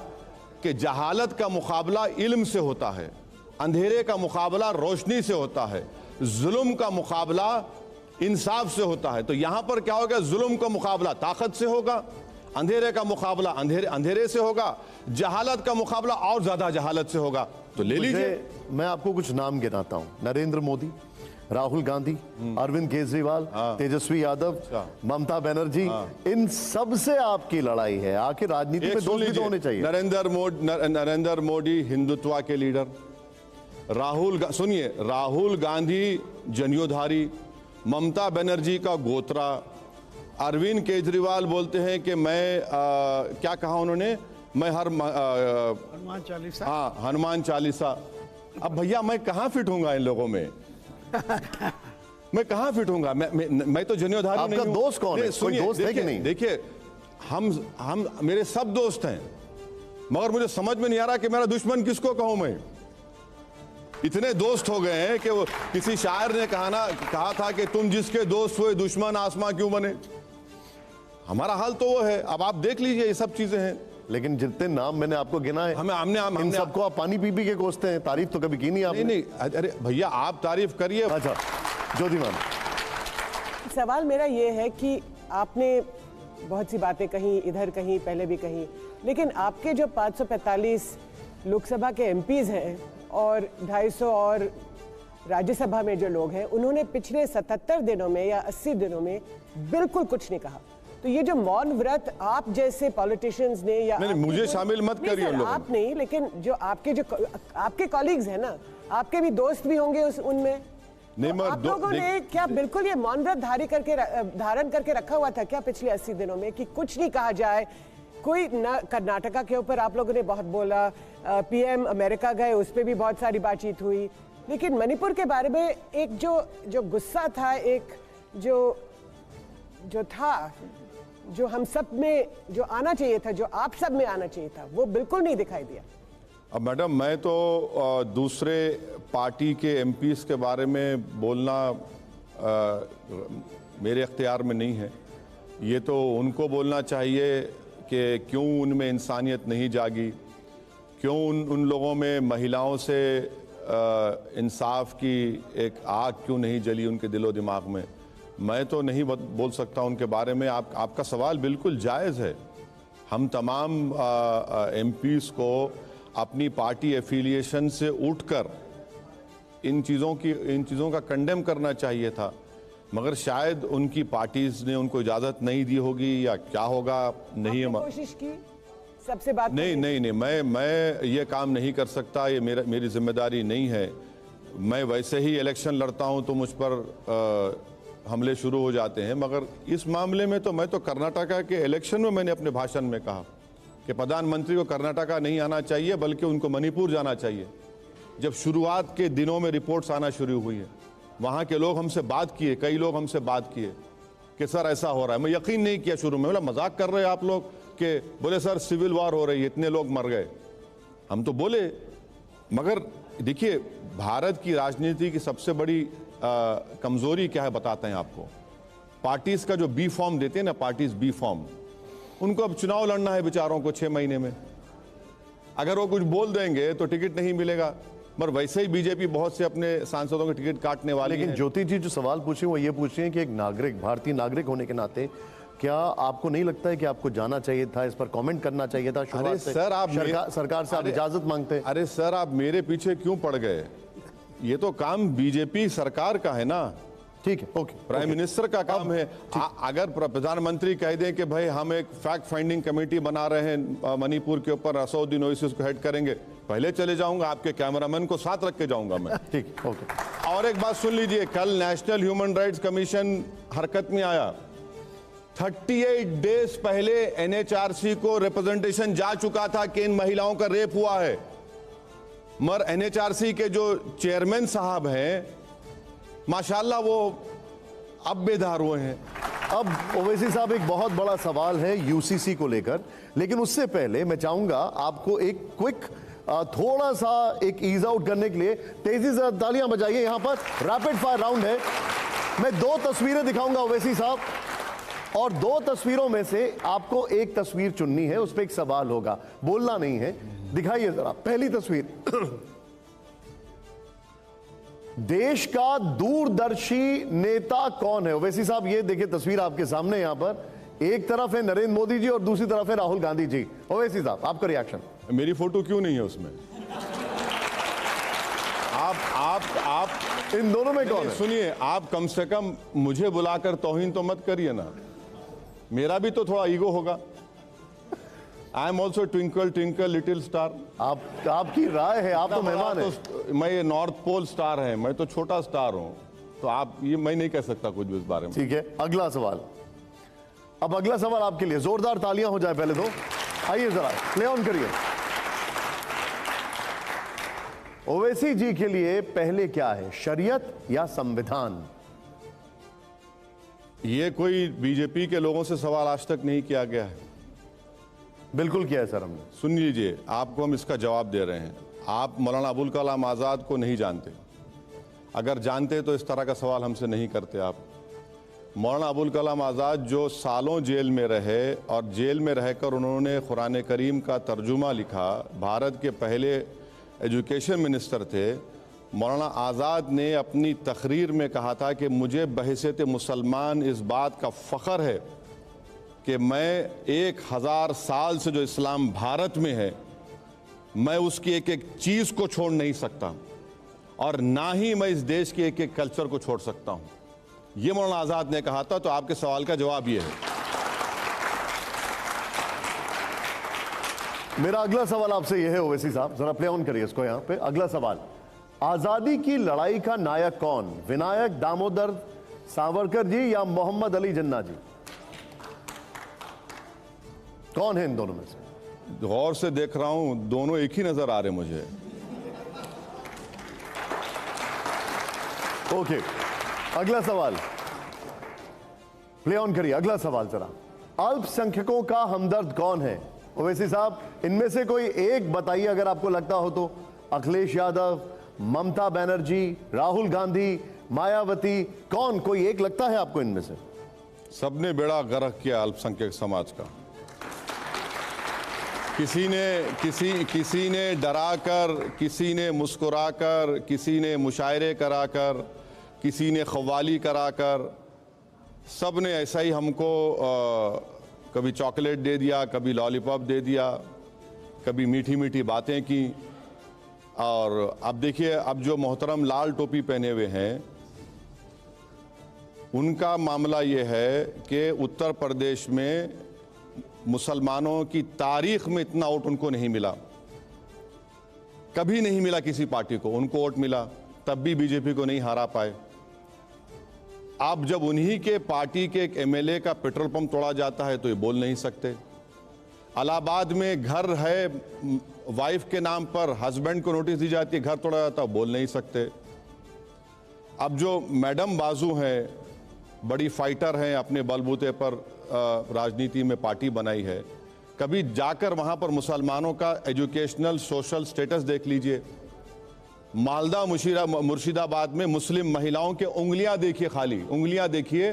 कि जहालत का मुकाबला इल्म से होता है, अंधेरे का मुकाबला रोशनी से होता है, जुल्म का मुकाबला इंसाफ से होता है। तो यहां पर क्या होगा, जुल्म का मुकाबला ताकत से होगा, अंधेरे का मुकाबला अंधेरे से होगा, जहालत का मुकाबला और ज्यादा जहालत से होगा। तो ले लीजिए। मैं आपको कुछ नाम गिनाता हूं, नरेंद्र मोदी, राहुल गांधी, अरविंद केजरीवाल, तेजस्वी यादव, ममता बनर्जी, इन सब से आपकी लड़ाई है। आखिर राजनीति में दोस्त भी तो होने चाहिए। नरेंद्र मोदी हिंदुत्व के लीडर, राहुल गांधी जनियोधारी, ममता बनर्जी का गोत्रा, अरविंद केजरीवाल बोलते हैं कि मैं क्या कहा उन्होंने, मैं हनुमान चालीसा। हाँ, हनुमान चालीसा। अब भैया मैं कहाँ फिट हूँगा इन लोगों में? मैं कहाँ फिट हूँगा? मैं तो जनियोधारी नहीं हूँ। आपका दोस्त कौन है? कोई दोस्त है कि नहीं? देखिए, हम मेरे सब दोस्त हैं, मगर मुझे समझ में नहीं आ रहा कि मेरा दुश्मन किसको कहूँ मैं। इतने दोस्त हो गए हैं कि वो किसी शायर ने कहा था कि तुम जिसके दोस्त हुए दुश्मन आसमां क्यों बने। हमारा हाल तो वो है। अब आप देख लीजिए, ये सब चीजें हैं। लेकिन जितने नाम मैंने आपको गिनाए, हमने इन सबको आप पानी पी के कोसते हैं, तारीफ तो कभी की नहीं आपने। नहीं, अरे भैया आप तारीफ करिए। अच्छा, ज्योतिमान, सवाल मेरा ये है कि आपने बहुत सी बातें कही, इधर कहीं, पहले भी कही, लेकिन आपके जो 545 लोकसभा के एमपीज हैं और 250 और राज्यसभा में जो लोग हैं, उन्होंने पिछले 77 दिनों में या 80 दिनों में बिल्कुल कुछ नहीं कहा। तो ये जो मौन व्रत आप जैसे पॉलिटिशियंस ने या नहीं, मुझे शामिल मत करिए उन लोगों में। आप नहीं, लेकिन जो आपके कॉलीग्स हैं ना, आपके भी दोस्त भी होंगे उनमें, तो आप लोगों ने क्या बिल्कुल ये मौन व्रत धारण करके रखा हुआ था क्या पिछले 80 दिनों में कि कुछ नहीं कहा जाए? कोई ना, कर्नाटका के ऊपर आप लोगों ने बहुत बोला, पीएम अमेरिका गए, उस पर भी बहुत सारी बातचीत हुई, लेकिन मणिपुर के बारे में एक जो गुस्सा था, एक जो था जो हम सब में जो आना चाहिए था, जो आप सब में आना चाहिए था, वो बिल्कुल नहीं दिखाई दिया। अब मैडम, मैं तो दूसरे पार्टी के एमपीज के बारे में बोलना मेरे अख्तियार में नहीं है। ये तो उनको बोलना चाहिए कि क्यों उनमें इंसानियत नहीं जागी, क्यों उन लोगों में महिलाओं से इंसाफ की एक आग क्यों नहीं जली उनके दिलो दिमाग में। मैं तो नहीं बोल सकता उनके बारे में। आपका सवाल बिल्कुल जायज़ है। हम तमाम एमपीज़ को अपनी पार्टी एफिलिएशन से उठकर इन चीज़ों का कंडेम करना चाहिए था, मगर शायद उनकी पार्टीज ने उनको इजाज़त नहीं दी होगी या क्या होगा, नहीं है। कोशिश की सबसे बात नहीं, मैं ये काम नहीं कर सकता, ये मेरी जिम्मेदारी नहीं है। मैं वैसे ही इलेक्शन लड़ता हूं तो मुझ पर हमले शुरू हो जाते हैं, मगर इस मामले में तो मैं तो कर्नाटका के इलेक्शन में मैंने अपने भाषण में कहा कि प्रधानमंत्री को कर्नाटका नहीं आना चाहिए बल्कि उनको मणिपुर जाना चाहिए। जब शुरुआत के दिनों में रिपोर्ट्स आना शुरू हुई है, वहाँ के लोग हमसे बात किए, कई लोग हमसे बात किए कि सर ऐसा हो रहा है। मैं यकीन नहीं किया शुरू में, बोला मजाक कर रहे हैं आप लोग, कि बोले सर सिविल वॉर हो रही है, इतने लोग मर गए। हम तो बोले, मगर देखिए भारत की राजनीति की सबसे बड़ी कमजोरी क्या है बताते हैं आपको। पार्टीज का जो बी फॉर्म देते हैं ना, पार्टीज बी फॉर्म, उनको अब चुनाव लड़ना है बेचारों को 6 महीने में। अगर वो कुछ बोल देंगे तो टिकट नहीं मिलेगा, मगर वैसे ही बीजेपी बहुत से अपने सांसदों के टिकट काटने वाले। लेकिन ज्योति जी जो सवाल पूछे वो ये पूछ रही हैं कि एक नागरिक, भारतीय नागरिक होने के नाते क्या आपको नहीं लगता है कि आपको जाना चाहिए था, इस पर कमेंट करना चाहिए था? अरे सर, आप सरकार से आप इजाजत मांगते हैं। अरे सर, आप मेरे पीछे क्यों पड़ गए? ये तो काम बीजेपी सरकार का है ना। ठीक है, ओके, प्राइम मिनिस्टर का काम है। अगर प्रधानमंत्री कह दें कि भाई हम एक फैक्ट फाइंडिंग कमेटी बना रहे हैं मणिपुर के ऊपर, असउद्दीन ओवैसी को हेड करेंगे, पहले चले जाऊंगा, आपके कैमरामैन को साथ रख के जाऊंगा मैं। ठीक, ओके। और एक बात सुन लीजिए, कल नेशनल ह्यूमन राइट्स कमीशन हरकत में आया। 38 डेज पहले एनएचआरसी को रिप्रेजेंटेशन जा चुका था कि इन महिलाओं का रेप हुआ है, मगर एनएचआरसी के जो चेयरमैन साहब हैं माशाल्लाह वो अब बेदार हुए हैं। अब ओवैसी साहब, एक बहुत बड़ा सवाल है यूसीसी को लेकर, लेकिन उससे पहले मैं चाहूंगा आपको एक क्विक थोड़ा सा एक ईज आउट करने के लिए तेजी से तालियां बजाइए। यहां पर रैपिड फायर राउंड है। मैं 2 तस्वीरें दिखाऊंगा ओवैसी साहब, और 2 तस्वीरों में से आपको एक तस्वीर चुननी है, उस पर एक सवाल होगा, बोलना नहीं है। दिखाइए जरा पहली तस्वीर। देश का दूरदर्शी नेता कौन है? ओवैसी साहब ये देखिए तस्वीर आपके सामने, यहां पर एक तरफ है नरेंद्र मोदी जी और दूसरी तरफ है राहुल गांधी जी। ओवैसी साहब आपका रिएक्शन। मेरी फोटो क्यों नहीं है उसमें? आप इन दोनों में कौन है? सुनिए, आप कम से कम मुझे बुलाकर तौहीन तो मत करिए ना, मेरा भी तो थोड़ा ईगो होगा। I am also twinkle twinkle little star. आपकी राय है, आप तो मेहमान हैं। तो मैं नॉर्थ पोल स्टार है, मैं तो छोटा स्टार हूं, तो आप ये मैं नहीं कह सकता कुछ भी इस बारे में। ठीक है, अगला सवाल। अब अगला सवाल आपके लिए, जोरदार तालियां हो जाए पहले तो। आइए जरा प्ले ऑन करिए। ओवैसी जी के लिए पहले क्या है, शरीयत या संविधान? ये कोई बीजेपी के लोगों से सवाल आज तक नहीं किया गया है। बिल्कुल किया है सर हमने। सुन लीजिए, आपको हम इसका जवाब दे रहे हैं। आप मौलाना अबुल कलाम आज़ाद को नहीं जानते, अगर जानते तो इस तरह का सवाल हमसे नहीं करते आप। मौलाना अबुल कलाम आज़ाद जो सालों जेल में रहे और जेल में रहकर उन्होंने कुरान करीम का तर्जुमा लिखा, भारत के पहले एजुकेशन मिनिस्टर थे। मौलाना आज़ाद ने अपनी तकरीर में कहा था कि मुझे बहैसियत मुसलमान इस बात का फ़ख्र है कि मैं 1000 साल से जो इस्लाम भारत में है, मैं उसकी एक एक चीज़ को छोड़ नहीं सकता, और ना ही मैं इस देश के एक एक कल्चर को छोड़ सकता हूं। ये मौलाना आज़ाद ने कहा था। तो आपके सवाल का जवाब ये है। मेरा अगला सवाल आपसे यह है ओवैसी साहब, जरा प्ले ऑन करिए इसको। यहां पे अगला सवाल, आजादी की लड़ाई का नायक कौन? विनायक दामोदर सावरकर जी या मोहम्मद अली जिन्ना जी? कौन है इन दोनों में से? गौर से देख रहा हूं, दोनों एक ही नजर आ रहे मुझे। ओके, अगला सवाल प्ले ऑन करिए। अगला सवाल जरा, अल्पसंख्यकों का हमदर्द कौन है? ओवैसी साहब, इनमें से कोई एक बताइए अगर आपको लगता हो तो। अखिलेश यादव, ममता बनर्जी, राहुल गांधी, मायावती, कौन कोई एक लगता है आपको इनमें से? सबने बेड़ा गर्क किया अल्पसंख्यक समाज का। किसी ने डराकर, किसी ने मुस्कुराकर, किसी ने मुशायरे कराकर, किसी ने खवाली कराकर, सब ने ऐसा ही हमको कभी चॉकलेट दे दिया, कभी लॉलीपॉप दे दिया, कभी मीठी मीठी बातें की। और अब देखिए, अब जो मोहतरम लाल टोपी पहने हुए हैं, उनका मामला ये है कि उत्तर प्रदेश में मुसलमानों की तारीख में इतना वोट उनको नहीं मिला, कभी नहीं मिला किसी पार्टी को। उनको वोट मिला तब भी बीजेपी को नहीं हरा पाए। अब जब उन्हीं के पार्टी के एक एमएलए का पेट्रोल पंप तोड़ा जाता है तो ये बोल नहीं सकते। इलाहाबाद में घर है, वाइफ के नाम पर हस्बैंड को नोटिस दी जाती है, घर तोड़ा जाता है, बोल नहीं सकते। अब जो मैडम बाजू हैं, बड़ी फाइटर हैं, अपने बलबूते पर राजनीति में पार्टी बनाई है, कभी जाकर वहां पर मुसलमानों का एजुकेशनल सोशल स्टेटस देख लीजिए। मालदा मुर्शिदाबाद में मुस्लिम महिलाओं के उंगलियां देखिए, खाली उंगलियां देखिए,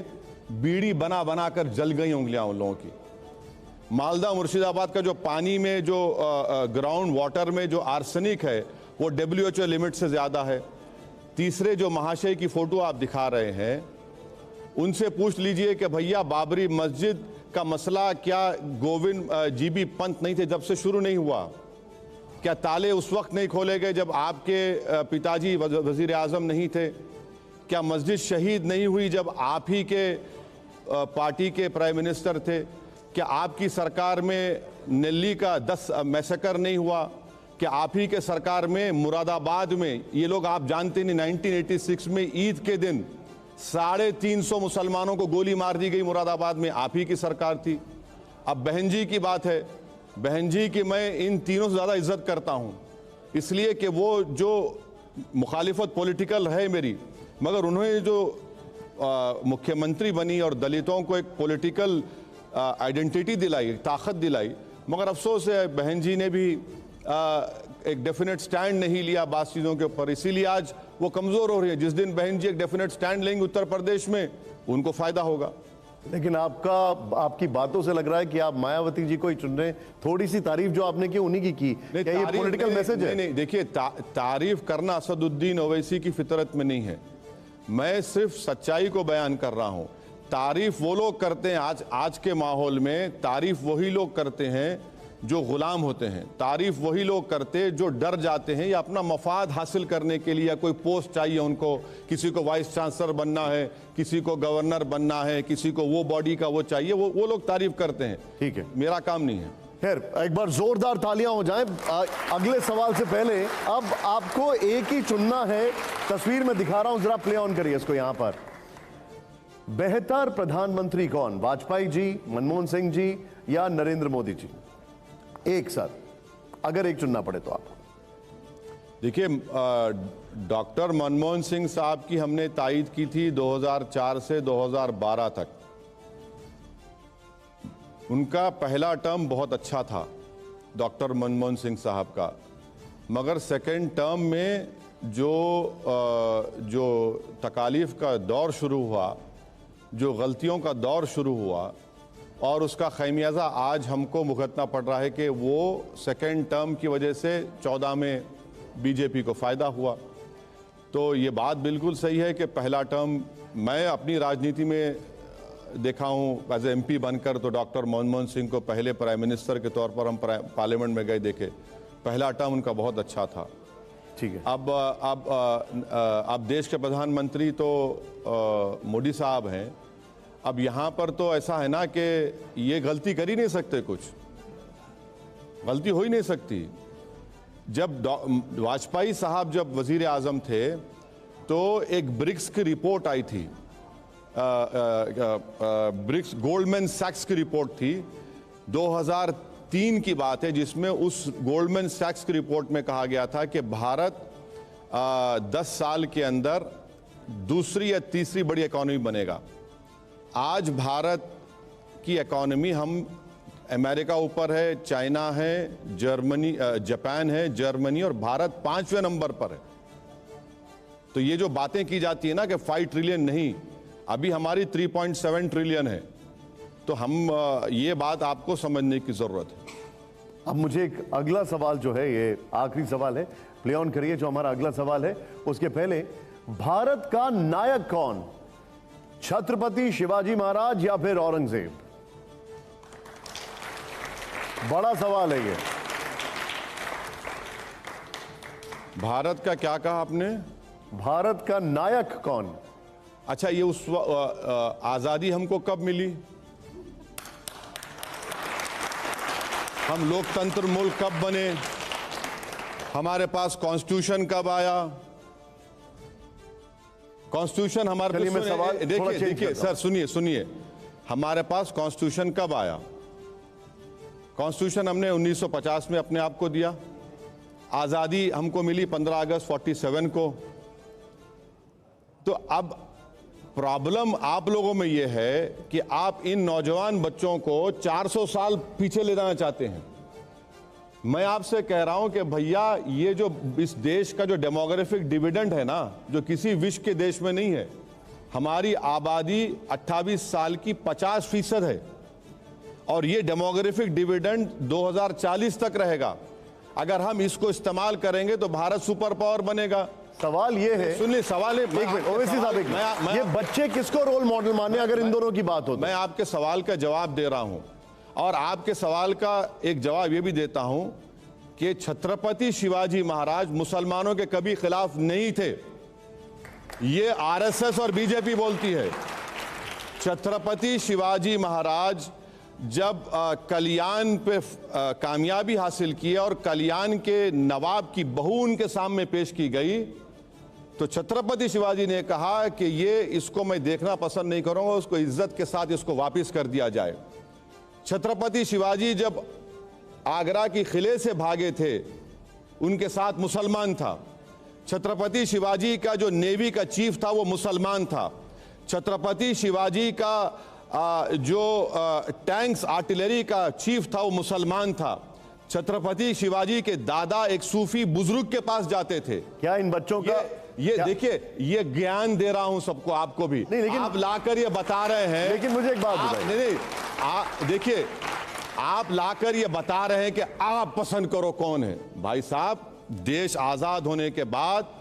बीड़ी बना बना कर जल गई उंगलियां उन लोगों की। मालदा मुर्शिदाबाद का जो पानी में जो ग्राउंड वाटर में जो आर्सेनिक है वो WHO लिमिट से ज़्यादा है। तीसरे जो महाशय की फ़ोटो आप दिखा रहे हैं, उनसे पूछ लीजिए कि भैया बाबरी मस्जिद का मसला क्या गोविंद GB पंत नहीं थे जब से शुरू नहीं हुआ? क्या ताले उस वक्त नहीं खोले गए जब आपके पिताजी वज़ीर आज़म नहीं थे? क्या मस्जिद शहीद नहीं हुई जब आप ही के पार्टी के प्राइम मिनिस्टर थे? क्या आपकी सरकार में नेल्ली का 10 मैसेकर नहीं हुआ? क्या आप ही के सरकार में मुरादाबाद में, ये लोग आप जानते नहीं, 1986 में ईद के दिन 350 मुसलमानों को गोली मार दी गई मुरादाबाद में, आप ही की सरकार थी। अब बहन जी की बात है, बहन जी की मैं इन तीनों से ज़्यादा इज्जत करता हूँ, इसलिए कि वो जो मुखालिफत पॉलिटिकल है मेरी, मगर उन्होंने जो मुख्यमंत्री बनी और दलितों को एक पॉलिटिकल आइडेंटिटी दिलाई, ताकत दिलाई, मगर अफसोस है बहन जी ने भी एक डेफिनेट स्टैंड नहीं लिया बात चीज़ों के ऊपर, इसीलिए आज वो कमज़ोर हो रही है। जिस दिन बहन जी एक डेफिनेट स्टैंड लेंगे उत्तर प्रदेश में, उनको फ़ायदा होगा। लेकिन आपकी बातों से लग रहा है कि आप मायावती जी को ही चुन रहे हैं। थोड़ी सी तारीफ जो आपने की उन्हीं की क्या ये पॉलिटिकल मैसेज है? नहीं, देखिए, तारीफ करना असदुद्दीन ओवैसी की फितरत में नहीं है। मैं सिर्फ सच्चाई को बयान कर रहा हूं। तारीफ वो लोग करते हैं, आज के माहौल में तारीफ वही लोग करते हैं जो गुलाम होते हैं। तारीफ वही लोग करते हैं जो डर जाते हैं या अपना मफाद हासिल करने के लिए, या कोई पोस्ट चाहिए उनको, किसी को वाइस चांसलर बनना है, किसी को गवर्नर बनना है, किसी को वो बॉडी का वो चाहिए, वो लोग तारीफ करते हैं। ठीक है, मेरा काम नहीं है। खैर, एक बार जोरदार तालियां हो जाएं। अगले सवाल से पहले अब आपको एक ही चुनना है। तस्वीर में दिखा रहा हूं, जरा प्ले ऑन करिए इसको। यहां पर बेहतर प्रधानमंत्री कौन, वाजपेयी जी, मनमोहन सिंह जी या नरेंद्र मोदी जी? एक सर, अगर एक चुनना पड़े तो आपको। देखिए, डॉक्टर मनमोहन सिंह साहब की हमने तायीद की थी 2004 से 2012 तक। उनका पहला टर्म बहुत अच्छा था डॉक्टर मनमोहन सिंह साहब का, मगर सेकेंड टर्म में जो तकालीफ का दौर शुरू हुआ, जो गलतियों का दौर शुरू हुआ, और उसका खैमियाजा आज हमको भुगतना पड़ रहा है कि वो सेकेंड टर्म की वजह से 14 में बीजेपी को फ़ायदा हुआ। तो ये बात बिल्कुल सही है कि पहला टर्म, मैं अपनी राजनीति में देखा हूँ एज MP बनकर, तो डॉक्टर मनमोहन सिंह को पहले प्राइम मिनिस्टर के तौर पर हम पार्लियामेंट में गए, देखे, पहला टर्म उनका बहुत अच्छा था। ठीक है। अब देश के प्रधानमंत्री तो मोदी साहब हैं। अब यहाँ पर तो ऐसा है ना कि ये गलती कर ही नहीं सकते, कुछ गलती हो ही नहीं सकती। जब वाजपेयी साहब जब वजीर आज़म थे तो एक ब्रिक्स की रिपोर्ट आई थी, ब्रिक्स गोल्डमैन सैक्स की रिपोर्ट थी, 2003 की बात है, जिसमें उस गोल्डमैन सैक्स की रिपोर्ट में कहा गया था कि भारत 10 साल के अंदर दूसरी या तीसरी बड़ी इकॉनमी बनेगा। आज भारत की इकोनॉमी हम अमेरिका ऊपर है, चाइना है, जर्मनी, जापान है, जर्मनी और भारत 5वें नंबर पर है। तो ये जो बातें की जाती है ना कि 5 ट्रिलियन नहीं, अभी हमारी 3.7 ट्रिलियन है। तो हम ये बात आपको समझने की जरूरत है। अब मुझे एक अगला सवाल जो है, ये आखिरी सवाल है, प्ले ऑन करिए जो हमारा अगला सवाल है। उसके पहले, भारत का नायक कौन, छत्रपति शिवाजी महाराज या फिर औरंगजेब? बड़ा सवाल है ये। भारत का क्या कहा आपने? भारत का नायक कौन? अच्छा, ये उस आजादी हमको कब मिली? हम लोकतंत्र मुल्क कब बने? हमारे पास कॉन्स्टिट्यूशन कब आया? कॉन्स्टिट्यूशन हमारे चलिए, मैं सवाल थोड़ा देखिए चेंज देखिए करता हूं। सर, सुनिए, हमारे पास कॉन्स्टिट्यूशन कब आया? कॉन्स्टिट्यूशन हमने 1950 में अपने आप को दिया। आज़ादी हमको मिली 15 अगस्त 47 को। तो अब प्रॉब्लम आप लोगों में यह है कि आप इन नौजवान बच्चों को 400 साल पीछे ले जाना चाहते हैं। मैं आपसे कह रहा हूं कि भैया, ये जो इस देश का जो डेमोग्राफिक डिविडेंड है ना, जो किसी विश्व के देश में नहीं है, हमारी आबादी 28 साल की 50% है और ये डेमोग्राफिक डिविडेंड 2040 तक रहेगा। अगर हम इसको इस्तेमाल करेंगे तो भारत सुपर पावर बनेगा। सवाल ये है, सुनिए, सवाल है, एक मिनट ओवैसी साहब, एक मिनट, ये बच्चे किसको रोल मॉडल माने अगर इन दोनों की बात हो तो? मैं आपके सवाल का जवाब दे रहा हूं और आपके सवाल का एक जवाब ये भी देता हूं कि छत्रपति शिवाजी महाराज मुसलमानों के कभी खिलाफ नहीं थे। ये आरएसएस और बीजेपी बोलती है। छत्रपति शिवाजी महाराज जब कल्याण पे कामयाबी हासिल की और कल्याण के नवाब की बहू उनके सामने पेश की गई, तो छत्रपति शिवाजी ने कहा कि ये इसको मैं देखना पसंद नहीं करूंगा, उसको इज्जत के साथ इसको वापस कर दिया जाए। छत्रपति शिवाजी जब आगरा की किले से भागे थे, उनके साथ मुसलमान था। छत्रपति शिवाजी का जो नेवी का चीफ था वो मुसलमान था। छत्रपति शिवाजी का जो टैंक्स आर्टिलरी का चीफ था वो मुसलमान था। छत्रपति शिवाजी के दादा एक सूफी बुजुर्ग के पास जाते थे। क्या इन बच्चों का ये देखिए, ये ज्ञान दे रहा हूं सबको, आपको भी। नहीं, लेकिन आप लाकर ये बता रहे हैं। लेकिन मुझे एक बात बताइए। नहीं, देखिए, आप लाकर ये बता रहे हैं कि आप पसंद करो कौन है। भाई साहब, देश आजाद होने के बाद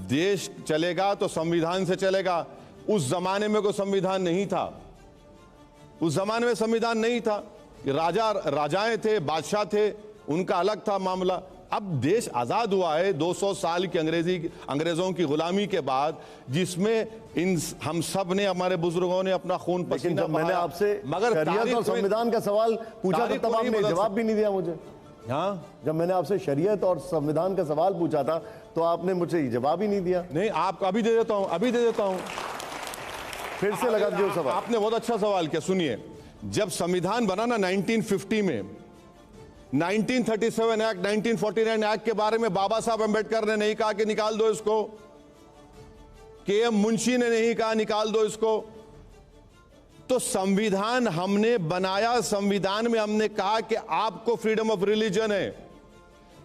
देश चलेगा तो संविधान से चलेगा। उस जमाने में कोई संविधान नहीं था। उस जमाने में संविधान नहीं था। राजाएं थे, बादशाह थे, उनका अलग था मामला। अब देश आजाद हुआ है 200 साल की अंग्रेजों की गुलामी के बाद, जिसमें हम सब ने, हमारे बुजुर्गों ने अपना खून पसीना जब मैंने आपसे शरीयत और संविधान का सवाल पूछा तो तब आपने जवाब भी नहीं दिया मुझे। हाँ, जब मैंने आपसे शरीयत और संविधान का सवाल पूछा था तो आपने मुझे जवाब ही नहीं दिया। नहीं, आपको अभी दे देता हूं, अभी दे देता हूं। फिर से लगा दिया सवाल। आपने बहुत अच्छा सवाल किया। सुनिए, जब संविधान बना ना 1950 में, 1937 एक्ट, 1949 एक्ट के बारे में बाबा साहब अंबेडकर ने नहीं कहा कि निकाल दो इसको। के.एम. मुंशी ने नहीं कहा निकाल दो इसको। तो संविधान हमने बनाया, संविधान में हमने कहा कि आपको फ्रीडम ऑफ रिलीजन है।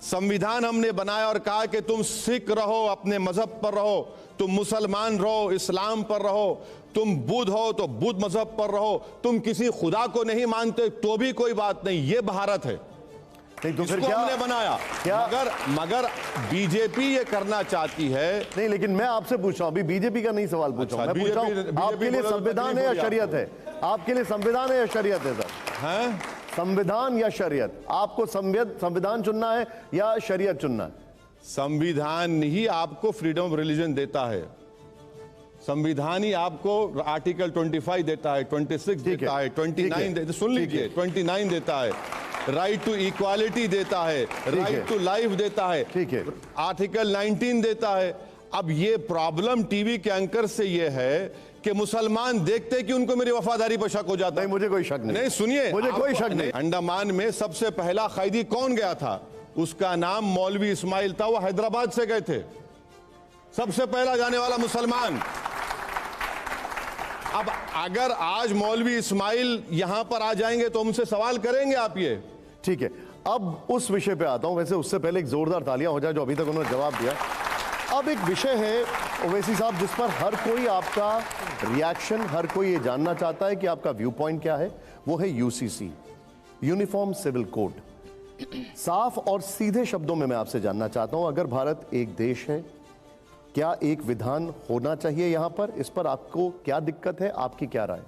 संविधान हमने बनाया और कहा कि तुम सिख रहो, अपने मजहब पर रहो, तुम मुसलमान रहो, इस्लाम पर रहो, तुम बुद्ध हो तो बुद्ध मजहब पर रहो, तुम किसी खुदा को नहीं मानते तो भी कोई बात नहीं। ये भारत है। नहीं तो फिर इसको क्या हमने बनाया। मगर बीजेपी ये करना चाहती है। नहीं, लेकिन मैं आपसे पूछ रहा हूं, अभी बीजेपी का नहीं सवाल पूछ रहा हूं। मैं पूछ रहा हूं, आपके लिए संविधान है या शरीयत है? आपके लिए संविधान है या शरीयत है सर? हैं? संविधान या शरीयत? आपको संविधान चुनना है या शरीयत चुनना है? संविधान ही आपको फ्रीडम ऑफ रिलीजन देता है। संविधान ही आपको आर्टिकल 25 देता है, 26 देता है, 29 देता है, सुन लीजिए, 29 देता है, राइट टू इक्वालिटी देता है, राइट टू लाइफ देता है, ठीक है, आर्टिकल 19 देता है। अब ये प्रॉब्लम टीवी के एंकर से ये है कि मुसलमान देखते कि उनको मेरी वफादारी पर शक हो जाता है। नहीं, मुझे कोई शक नहीं। नहीं, सुनिए, मुझे कोई शक नहीं। अंडमान में सबसे पहला कैदी कौन गया था? उसका नाम मौलवी इस्माइल था। वो हैदराबाद से गए थे, सबसे पहला जाने वाला मुसलमान। अब अगर आज मौलवी इस्माइल यहां पर आ जाएंगे तो उनसे सवाल करेंगे आप ये? ठीक है, अब उस विषय पे आता हूं। वैसे उससे पहले एक जोरदार तालियां हो जाए जो अभी तक उन्होंने जवाब दिया। अब एक विषय है ओवैसी साहब जिस पर हर कोई आपका रिएक्शन, हर कोई ये जानना चाहता है कि आपका व्यू पॉइंट क्या है। वो है यूसीसी, यूनिफॉर्म सिविल कोड। साफ और सीधे शब्दों में मैं आपसे जानना चाहता हूं, अगर भारत एक देश है, क्या एक विधान होना चाहिए यहां पर? इस पर आपको क्या दिक्कत है, आपकी क्या राय?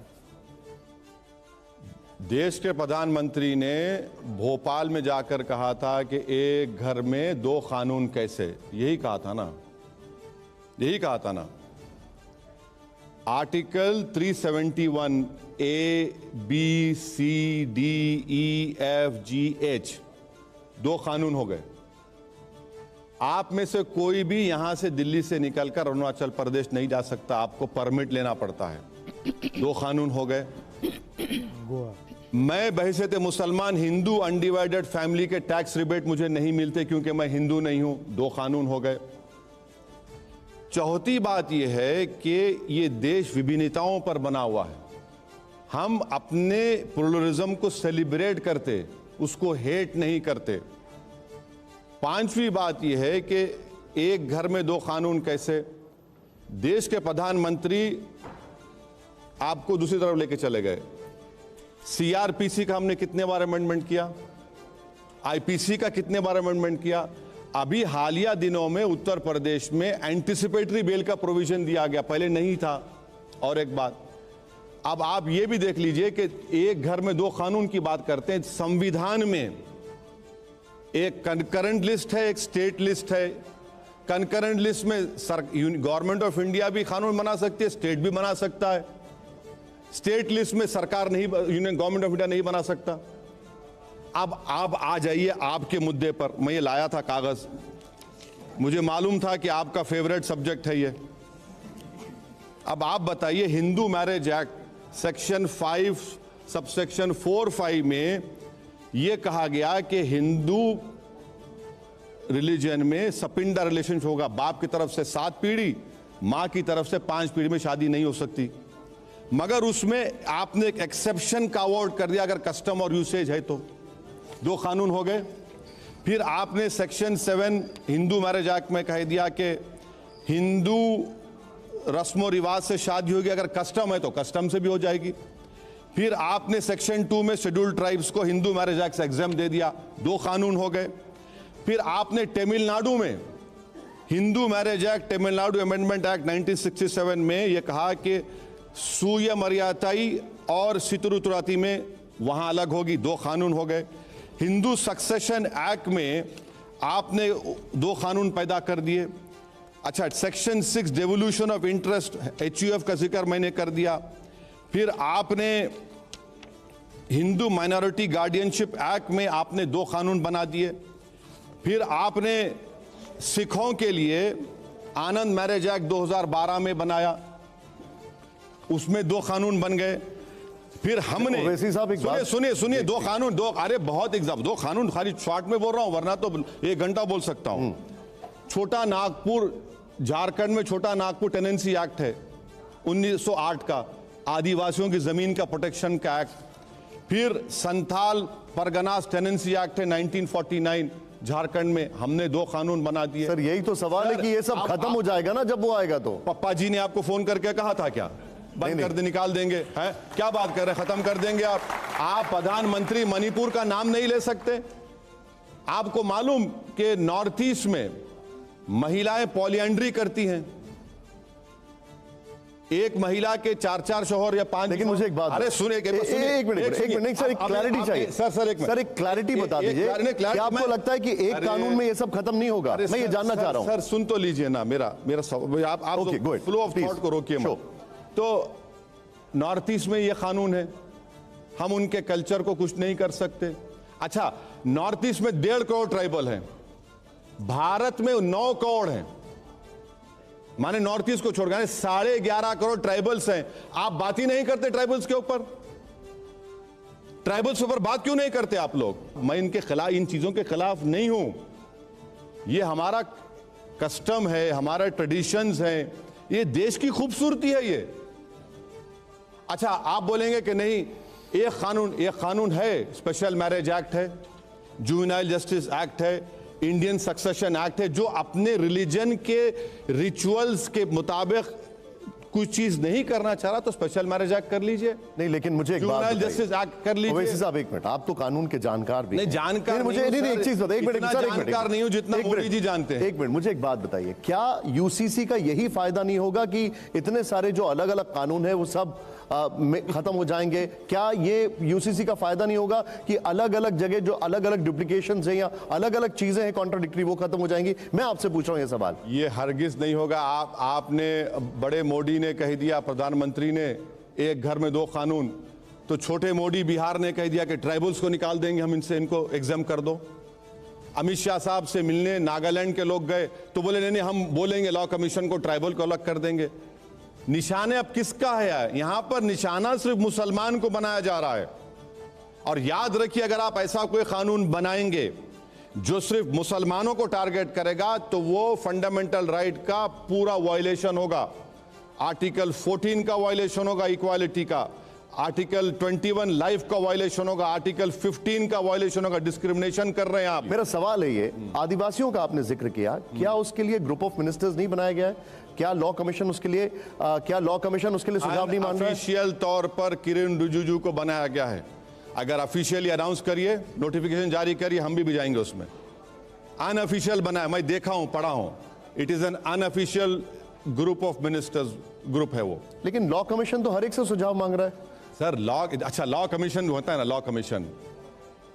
देश के प्रधानमंत्री ने भोपाल में जाकर कहा था कि एक घर में 2 कानून कैसे, यही कहा था ना, यही कहा था ना। Article 371 A, B, C, D, E, F, G, H 2 कानून हो गए। आप में से कोई भी यहां से दिल्ली से निकलकर अरुणाचल प्रदेश नहीं जा सकता, आपको परमिट लेना पड़ता है। 2 कानून हो गए। मैं बहैसियत मुसलमान हिंदू अनडिवाइडेड फैमिली के टैक्स रिबेट मुझे नहीं मिलते क्योंकि मैं हिंदू नहीं हूं, 2 कानून हो गए। चौथी बात यह है कि ये देश विभिन्नताओं पर बना हुआ है। हम अपने प्लुरलिज्म को सेलिब्रेट करते, उसको हेट नहीं करते। 5वीं बात यह है कि एक घर में 2 कानून कैसे। देश के प्रधानमंत्री आपको दूसरी तरफ लेके चले गए। सीआरपीसी का हमने कितने बार अमेंडमेंट किया, आईपीसी का कितने बार अमेंडमेंट किया। अभी हालिया दिनों में उत्तर प्रदेश में एंटिसिपेटरी बेल का प्रोविजन दिया गया, पहले नहीं था। और एक बात, अब आप ये भी देख लीजिए कि एक घर में 2 कानून की बात करते हैं। संविधान में एक कंकरेंट लिस्ट है, एक स्टेट लिस्ट है। कंकरेंट लिस्ट में गवर्नमेंट ऑफ इंडिया भी कानून बना सकती है, स्टेट भी बना सकता है। स्टेट लिस्ट में सरकार नहीं, यूनियन गवर्नमेंट ऑफ इंडिया नहीं बना सकता। अब आप आ जाइए आपके मुद्दे पर। मैं ये लाया था कागज, मुझे मालूम था कि आपका फेवरेट सब्जेक्ट है ये। अब आप बताइए, Hindu marriage act section 5 subsection 4(5) में ये कहा गया कि हिंदू रिलीजन में सपिंडा रिलेशन होगा। बाप की तरफ से 7 पीढ़ी, मां की तरफ से 5 पीढ़ी में शादी नहीं हो सकती। मगर उसमें आपने एक एक्सेप्शन का अवॉर्ड कर दिया, अगर कस्टम और यूसेज है तो। 2 कानून हो गए। फिर आपने सेक्शन 7 हिंदू मैरिज एक्ट में कह दिया कि हिंदू रस्मों रिवाज से शादी होगी, अगर कस्टम है तो कस्टम से भी हो जाएगी। फिर आपने सेक्शन 2 में शेड्यूल्ड ट्राइब्स को हिंदू मैरिज एक्ट से एग्जाम दे दिया, 2 कानून हो गए। फिर आपने तमिलनाडु में Hindu marriage act, Tamil Nadu amendment act 1967 में यह कहा कि सूय मर्यादाई और सितरुतुराती में वहां अलग होगी, 2 कानून हो गए। हिंदू सक्सेशन एक्ट में आपने 2 कानून पैदा कर दिए। अच्छा, section 6 devolution of interest HUF का जिक्र मैंने कर दिया। फिर आपने हिंदू माइनॉरिटी गार्डियनशिप एक्ट में आपने 2 कानून बना दिए। फिर आपने सिखों के लिए आनंद मैरिज एक्ट 2012 में बनाया, उसमें 2 कानून बन गए। फिर हमने सुनिए 2 कानून, 2 अरे बहुत एग्जाम, 2 कानून खाली शॉर्ट में बोल रहा हूं, वरना तो 1 घंटा बोल सकता हूं। छोटा नागपुर, झारखंड में छोटा नागपुर टेनेंसी एक्ट है 1908 का, आदिवासियों की जमीन का प्रोटेक्शन का एक्ट। फिर संथाल परगनास टेनेंसी एक्ट है 1949 झारखंड में, हमने 2 कानून बना दिए। सर यही तो सवाल है कि ये सब खत्म हो जाएगा ना जब वो आएगा तो। पप्पा जी ने आपको फोन करके कहा था क्या बंद कर दे, निकाल देंगे? हैं, क्या बात कर रहे हैं, खत्म कर देंगे आप प्रधानमंत्री मणिपुर का नाम नहीं ले सकते? आपको मालूम कि नॉर्थ ईस्ट में महिलाएं पॉलिएंड्री करती हैं, एक महिला के 4 शौहर या 5। लेकिन मुझे एक बात, अरे सुनिए, एक मिनट सर, एक क्लैरिटी चाहिए। सर एक क्लैरिटी बता दीजिए, क्या आपको लगता है कि एक कानून में ये सब खत्म नहीं होगा? मैं ये जानना चाह रहा हूं। सर सुन तो लीजिए ना, मेरा आप फ्लो ऑफ थॉट को रोकिए। तो नॉर्थ ईस्ट में ये कानून है, हम उनके कल्चर को कुछ नहीं कर सकते। अच्छा, नॉर्थ ईस्ट में 1.5 करोड़ ट्राइबल हैं, भारत में 9 करोड़ हैं, माने नॉर्थ ईस्ट को छोड़कर 11.5 करोड़ ट्राइबल्स हैं। आप बात ही नहीं करते ट्राइबल्स के ऊपर, ट्राइबल्स के ऊपर बात क्यों नहीं करते आप लोग? मैं इनके खिलाफ, इन चीजों के खिलाफ नहीं हूं, ये हमारा कस्टम है, हमारा ट्रेडिशंस है, ये देश की खूबसूरती है। अच्छा, आप बोलेंगे कि नहीं, एक कानून है, स्पेशल मैरिज एक्ट है, जुवेनाइल जस्टिस एक्ट है, इंडियन सक्सेशन एक्ट है, जो अपने रिलीजन के रिचुअल्स के मुताबिक कुछ चीज नहीं करना चाह रहा तो स्पेशल मैरिज एक्ट कर लीजिए। नहीं, लेकिन मुझे एक बात जुवेनाइल जस्टिस एक्ट कर लीजिए। ओवैसी साहब, एक मिनट, आप तो कानून के जानकार भी नहीं, हैं। जानकार मुझे नहीं, एक चीज बताइए, एक मिनट, जानकार नहीं हूं जितना मोदी जी जानते हैं। एक मिनट, मुझे एक बात बताइए, क्या यूसीसी का यही फायदा नहीं होगा कि इतने सारे जो अलग अलग कानून है वो सब खत्म हो जाएंगे? क्या ये यूसीसी का फायदा नहीं होगा कि अलग अलग जगह जो अलग अलग डुप्लीकेशंस हैं या अलग अलग चीजें हैं कॉन्ट्राडिक्टरी, वो खत्म हो जाएंगी? मैं आपसे पूछ रहा हूं ये सवाल। ये हरगिज नहीं होगा। आपने बड़े मोदी ने कह दिया, प्रधानमंत्री ने, एक घर में 2 कानून, तो छोटे मोदी बिहार ने कह दिया कि ट्राइबल्स को निकाल देंगे हम, इनको एग्जाम कर दो। अमित शाह साहब से मिलने नागालैंड के लोग गए तो बोले नहीं, हम बोलेंगे लॉ कमीशन को, ट्राइबल को अलग कर देंगे। निशाने अब किसका है? यहां पर निशाना सिर्फ मुसलमान को बनाया जा रहा है। और याद रखिए, अगर आप ऐसा कोई कानून बनाएंगे जो सिर्फ मुसलमानों को टारगेट करेगा तो वो फंडामेंटल राइट का पूरा वायलेशन होगा। आर्टिकल 14 का वायलेशन होगा, इक्वालिटी का। आर्टिकल 21 लाइफ का वायलेशन होगा। आर्टिकल 15 का वायलेशन होगा। डिस्क्रिमिनेशन कर रहे हैं आप। मेरा सवाल है ये, आदिवासियों का आपने जिक्र किया, क्या उसके लिए ग्रुप ऑफ मिनिस्टर्स नहीं बनाया गया है? क्या लॉ कमीशन उसके लिए सुझाव नहीं मान रहा है? ऑफिशियल तौर पर किरण रिजिजू को बनाया गया है। अगर ऑफिशियली अनाउंस करिए, नोटिफिकेशन जारी करिए, हम भी जाएंगे उसमें। अनऑफिशियल बनाया, मैं देखा हूं, पढ़ा हूं। It is an unofficial group of ministers group है वो। लेकिन लॉ कमीशन तो हर एक से सुझाव मांग रहा है सर। अच्छा, लॉ कमीशन होता है ना, लॉ कमीशन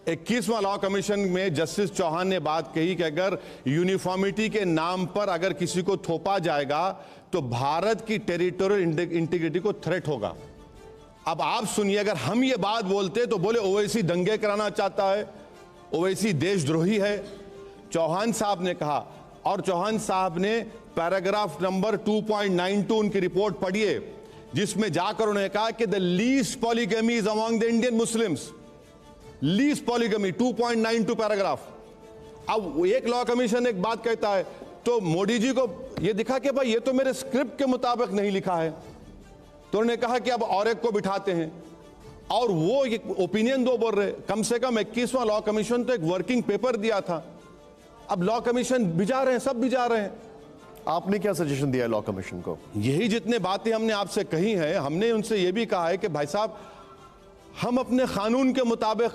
21वां लॉ कमीशन में जस्टिस चौहान ने बात कही कि अगर यूनिफॉर्मिटी के नाम पर अगर किसी को थोपा जाएगा तो भारत की टेरिटोरियल इंटीग्रिटी को थ्रेट होगा। अब आप सुनिए, अगर हम ये बात बोलते तो बोले ओवैसी दंगे कराना चाहता है, ओवैसी देशद्रोही है। चौहान साहब ने कहा, और चौहान साहब ने पैराग्राफ नंबर 2.92 उनकी रिपोर्ट पढ़िए, जिसमें जाकर उन्होंने कहा कि the least polygamy is among the Indian Muslims. Least polygamy 2.92 paragraph. अब एक लॉ कमीशन एक बात कहता है तो मोदी जी को यह दिखा कि भाई ये तो मेरे स्क्रिप्ट के मुताबिक नहीं लिखा है, तो उन्होंने कहा कि अब और एक को बिठाते हैं, और वो ओपिनियन दो बोल रहे। कम से कम 21वां लॉ कमीशन तो एक वर्किंग पेपर दिया था। अब लॉ कमीशन भिजा रहे हैं, सब भिजा रहे हैं। आपने क्या सजेशन दिया है लॉ कमीशन को? यही जितने बातें हमने आपसे कही हैं, हमने उनसे यह भी कहा है कि भाई साहब, हम अपने कानून के मुताबिक,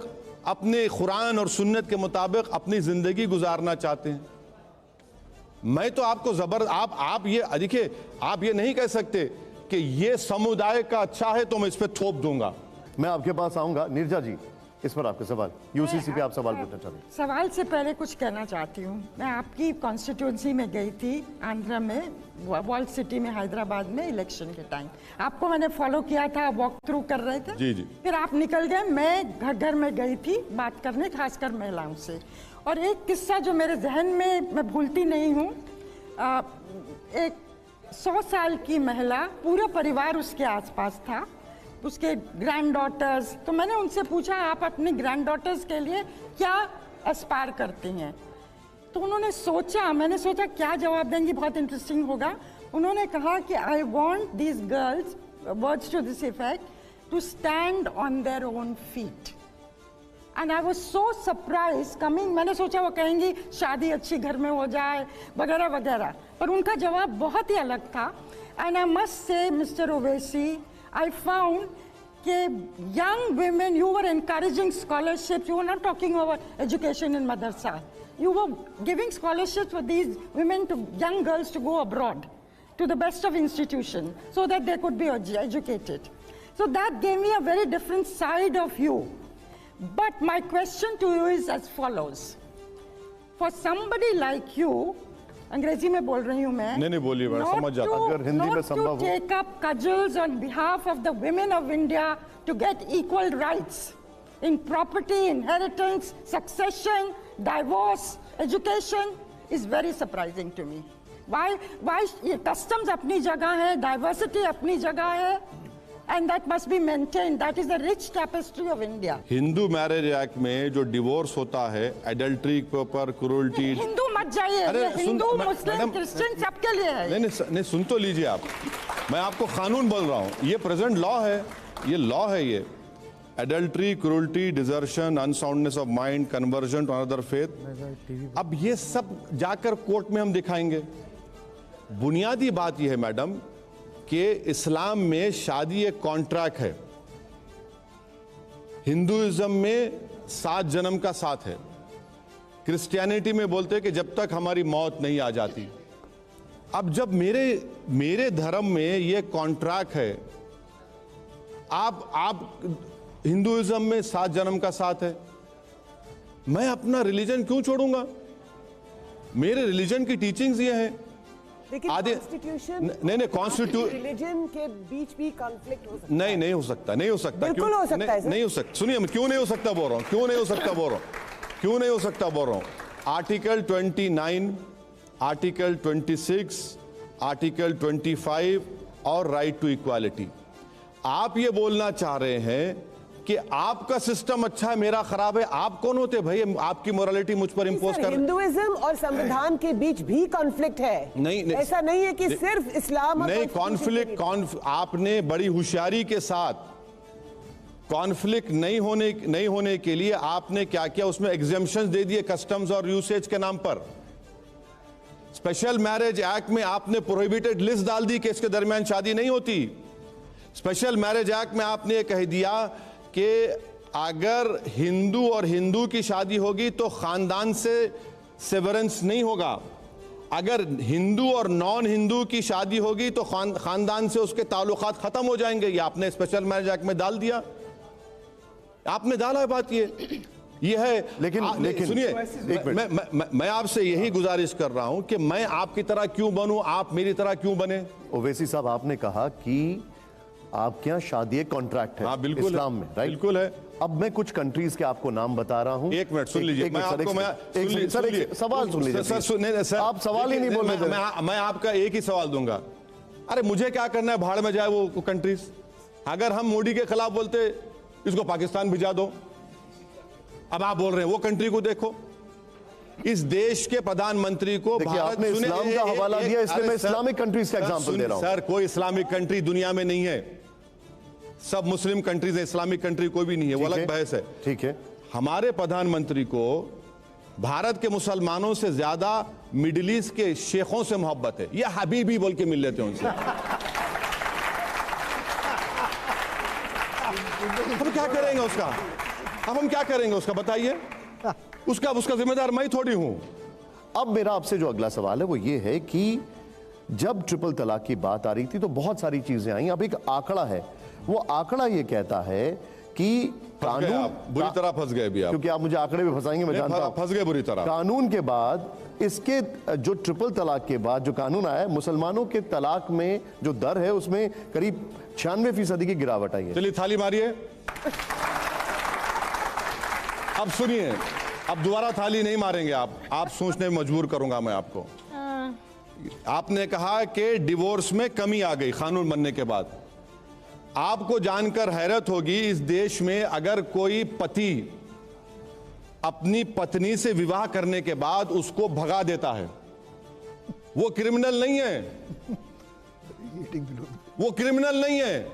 अपने कुरान और सुन्नत के मुताबिक अपनी जिंदगी गुजारना चाहते हैं। मैं तो आपको आप ये देखिए, आप ये नहीं कह सकते कि ये समुदाय का अच्छा है तो मैं इस पे थोप दूंगा। मैं आपके पास आऊंगा। नीरजा जी, इस पर आपका सवाल, यूसीसी पे आप सवाल पूछना चाहते हैं? सवाल से पहले कुछ कहना चाहती हूँ। मैं आपकी कॉन्स्टिट्यूंसी में गई थी, आंध्र में, वॉल्ड सिटी में, हैदराबाद में, इलेक्शन के टाइम। आपको मैंने फॉलो किया था, वॉक थ्रू कर रहे थे। जी जी। फिर आप निकल गए, मैं घर घर में गई थी बात करने, खासकर महिलाओं से। और एक किस्सा जो मेरे जहन में मैं भूलती नहीं हूँ, एक 100 साल की महिला, पूरा परिवार उसके आसपास था, उसके ग्रैंड डॉटर्स। तो मैंने उनसे पूछा, आप अपनी ग्रैंड डॉटर्स के लिए क्या एस्पायर करती हैं? तो उन्होंने सोचा, मैंने सोचा क्या जवाब देंगी, बहुत इंटरेस्टिंग होगा। उन्होंने कहा कि I want these girls, words to this effect, to stand on their own feet. And I was so surprise coming. मैंने सोचा वो कहेंगी शादी अच्छी घर में हो जाए वगैरह वगैरह, पर उनका जवाब बहुत ही अलग था। And I must say mister Owaisi, I found that young women, you were encouraging scholarships. You were not talking about education in madrasa. You were giving scholarships for these women, to young girls, to go abroad to the best of institutions so that they could be educated. So that gave me a very different side of you. But my question to you is as follows. For somebody like you, अंग्रेजी में बोल रही हूँ मैं, नहीं बोलिए, समझ जाता। अगर हिंदी में संभव हो। Not to take up cudgels on behalf of the women of India to get equal rights in property, inheritance, succession, divorce, education is very surprising to me. Why customs अपनी जगह है, diversity अपनी जगह है, and that must be maintained. That is the rich tapestry of India. Hindu marriage act में जो divorce होता है, एडल्ट्री के ऊपर, क्रूरल्टी। हिंदू मत जाइए, ये हिंदू, मुस्लिम, क्रिश्चियन सबके लिए है। नहीं, सुन तो लीजिए आप, मैं आपको कानून बोल रहा हूँ। ये प्रेजेंट लॉ है, ये लॉ है ये। Adultery, cruelty, desertion, unsoundness of mind, conversion to another faith. अब ये सब जाकर कोर्ट में हम दिखाएंगे। बुनियादी बात यह है मैडम कि इस्लाम में शादी एक कॉन्ट्रैक्ट है, हिंदुइज्म में 7 जन्म का साथ है, क्रिश्चियनिटी में बोलते हैं कि जब तक हमारी मौत नहीं आ जाती। अब जब मेरे धर्म में ये कॉन्ट्रैक्ट है, आप हिंदुइज्म में 7 जन्म का साथ है, मैं अपना रिलीजन क्यों छोड़ूंगा? मेरे रिलीजन की टीचिंग्स ये हैं। लेकिन कॉन्स्टिट्यूशन नहीं कॉन्स्टिट्यूशन रिलीजन के बीच भी कॉन्फ्लिक्ट हो सकता है। नहीं हो सकता, नहीं हो सकता। बिल्कुल हो सकता है सर। नहीं हो सकता। सुनिए, मैं क्यों नहीं हो सकता बोल रहा हूं, क्यों नहीं हो सकता बोल रहा हूं, क्यों नहीं हो सकता बोल रहा हूं। आर्टिकल 29, आर्टिकल 26, आर्टिकल 25 और राइट टू इक्वालिटी। आप ये बोलना चाह रहे हैं कि आपका सिस्टम अच्छा है, मेरा खराब है। आप कौन होते भाई आपकी मोरालिटी मुझ पर इंपोज कर? हिंदुइज्म और संविधान के बीच भी कॉन्फ्लिक्ट है। नहीं, ऐसा नहीं है कि सिर्फ इस्लाम और नहीं। कॉन्फ्लिक्ट आपने बड़ी होशियारी के साथ कॉन्फ्लिक्ट नहीं होने के लिए आपने क्या किया, उसमें एग्जेम्पशंस दे दिए कस्टम्स और यूसेज के नाम पर। स्पेशल मैरिज एक्ट में आपने प्रोहिबिटेड लिस्ट डाल दी कि इसके दरमियान शादी नहीं होती। स्पेशल मैरिज एक्ट में आपने ये कह दिया कि अगर हिंदू और हिंदू की शादी होगी तो खानदान से सेवरेंस नहीं होगा, अगर हिंदू और नॉन हिंदू की शादी होगी तो खानदान से उसके ताल्लुकात खत्म हो जाएंगे। ये आपने स्पेशल मैरिज एक्ट में डाल दिया, आपने डाला है बात ये है। लेकिन सुनिए, मैं आपसे यही गुजारिश कर रहा हूं कि मैं आपकी तरह क्यों बनूं, आप मेरी तरह क्यों बने। ओवैसी साहब, आपने कहा कि आपके यहाँ शादी एक कॉन्ट्रैक्ट है। हाँ, बिल्कुल इस्लाम में, राइट? बिल्कुल है। अब मैं कुछ कंट्रीज के आपको नाम बता रहा हूं। एक मिनट सुन लीजिए, सवाल सुन लीजिए सर, आप सवाल ही नहीं बोल रहे। मैं आपका एक ही सवाल दूंगा। अरे मुझे क्या करना है, भाड़ में जाए वो कंट्रीज। अगर हम मोदी के खिलाफ बोलते इसको पाकिस्तान भिजा दो, अब आप बोल रहे हैं वो कंट्री को देखो। इस देश के प्रधानमंत्री को आपने इस्लाम का हवाला दिया, इसलिए मैं इस्लामिक कंट्रीज का एग्जांपल दे रहा हूं। सर, कोई इस्लामिक कंट्री दुनिया में नहीं है, सब मुस्लिम कंट्रीज है, इस्लामिक कंट्री कोई भी नहीं है, वो अलग बहस है। ठीक है। हमारे प्रधानमंत्री को भारत के मुसलमानों से ज्यादा मिडिल ईस्ट के शेखों से मोहब्बत है। ये हबीबी बोल के मिल लेते हैं उनसे। हम क्या करेंगे उसका, अब हम क्या करेंगे उसका, बताइए। उसका जिम्मेदार मैं थोड़ी हूं। अब मेरा आपसे जो अगला सवाल है वो ये है कि जब ट्रिपल तलाक की बात आ रही थी तो बहुत सारी चीजें आई। अब एक आंकड़ा है, वो आंकड़ा ये कहता है कि कानून बुरी तरह फंस गए भी आप, क्योंकि आप मुझे आंकड़े में फंसाएंगे, मैं जानता हूं। फंस गए बुरी तरह। कानून के बाद इसके जो ट्रिपल तलाक के बाद जो कानून आया है, मुसलमानों के तलाक में जो दर है उसमें करीब 96% की गिरावट आई है। चलिए थाली मारिए। अब सुनिए, अब दोबारा थाली नहीं मारेंगे आप सोचने में मजबूर करूंगा मैं आपको। आपने कहा कि डिवोर्स में कमी आ गई कानून बनने के बाद। आपको जानकर हैरत होगी, इस देश में अगर कोई पति अपनी पत्नी से विवाह करने के बाद उसको भगा देता है, वो क्रिमिनल नहीं है, वो क्रिमिनल नहीं है।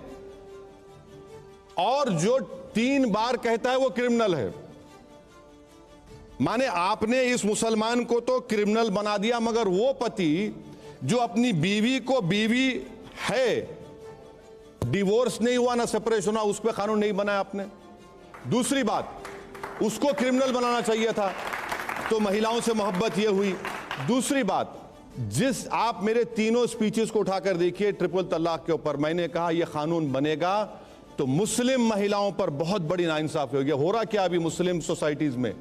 और जो 3 बार कहता है वो क्रिमिनल है। माने आपने इस मुसलमान को तो क्रिमिनल बना दिया, मगर वो पति जो अपनी बीवी को बीवी है, डिवोर्स नहीं हुआ ना सेपरेशन हुआ, उस पर कानून नहीं बनाया आपने। दूसरी बात, उसको क्रिमिनल बनाना चाहिए था, तो महिलाओं से मोहब्बत ये हुई। दूसरी बात, जिस आप मेरे तीनों स्पीचेस को उठाकर देखिए ट्रिपल तलाक के ऊपर, मैंने कहा यह कानून बनेगा तो मुस्लिम महिलाओं पर बहुत बड़ी नाइंसाफी होगी। हो रहा क्या अभी मुस्लिम सोसाइटीज में,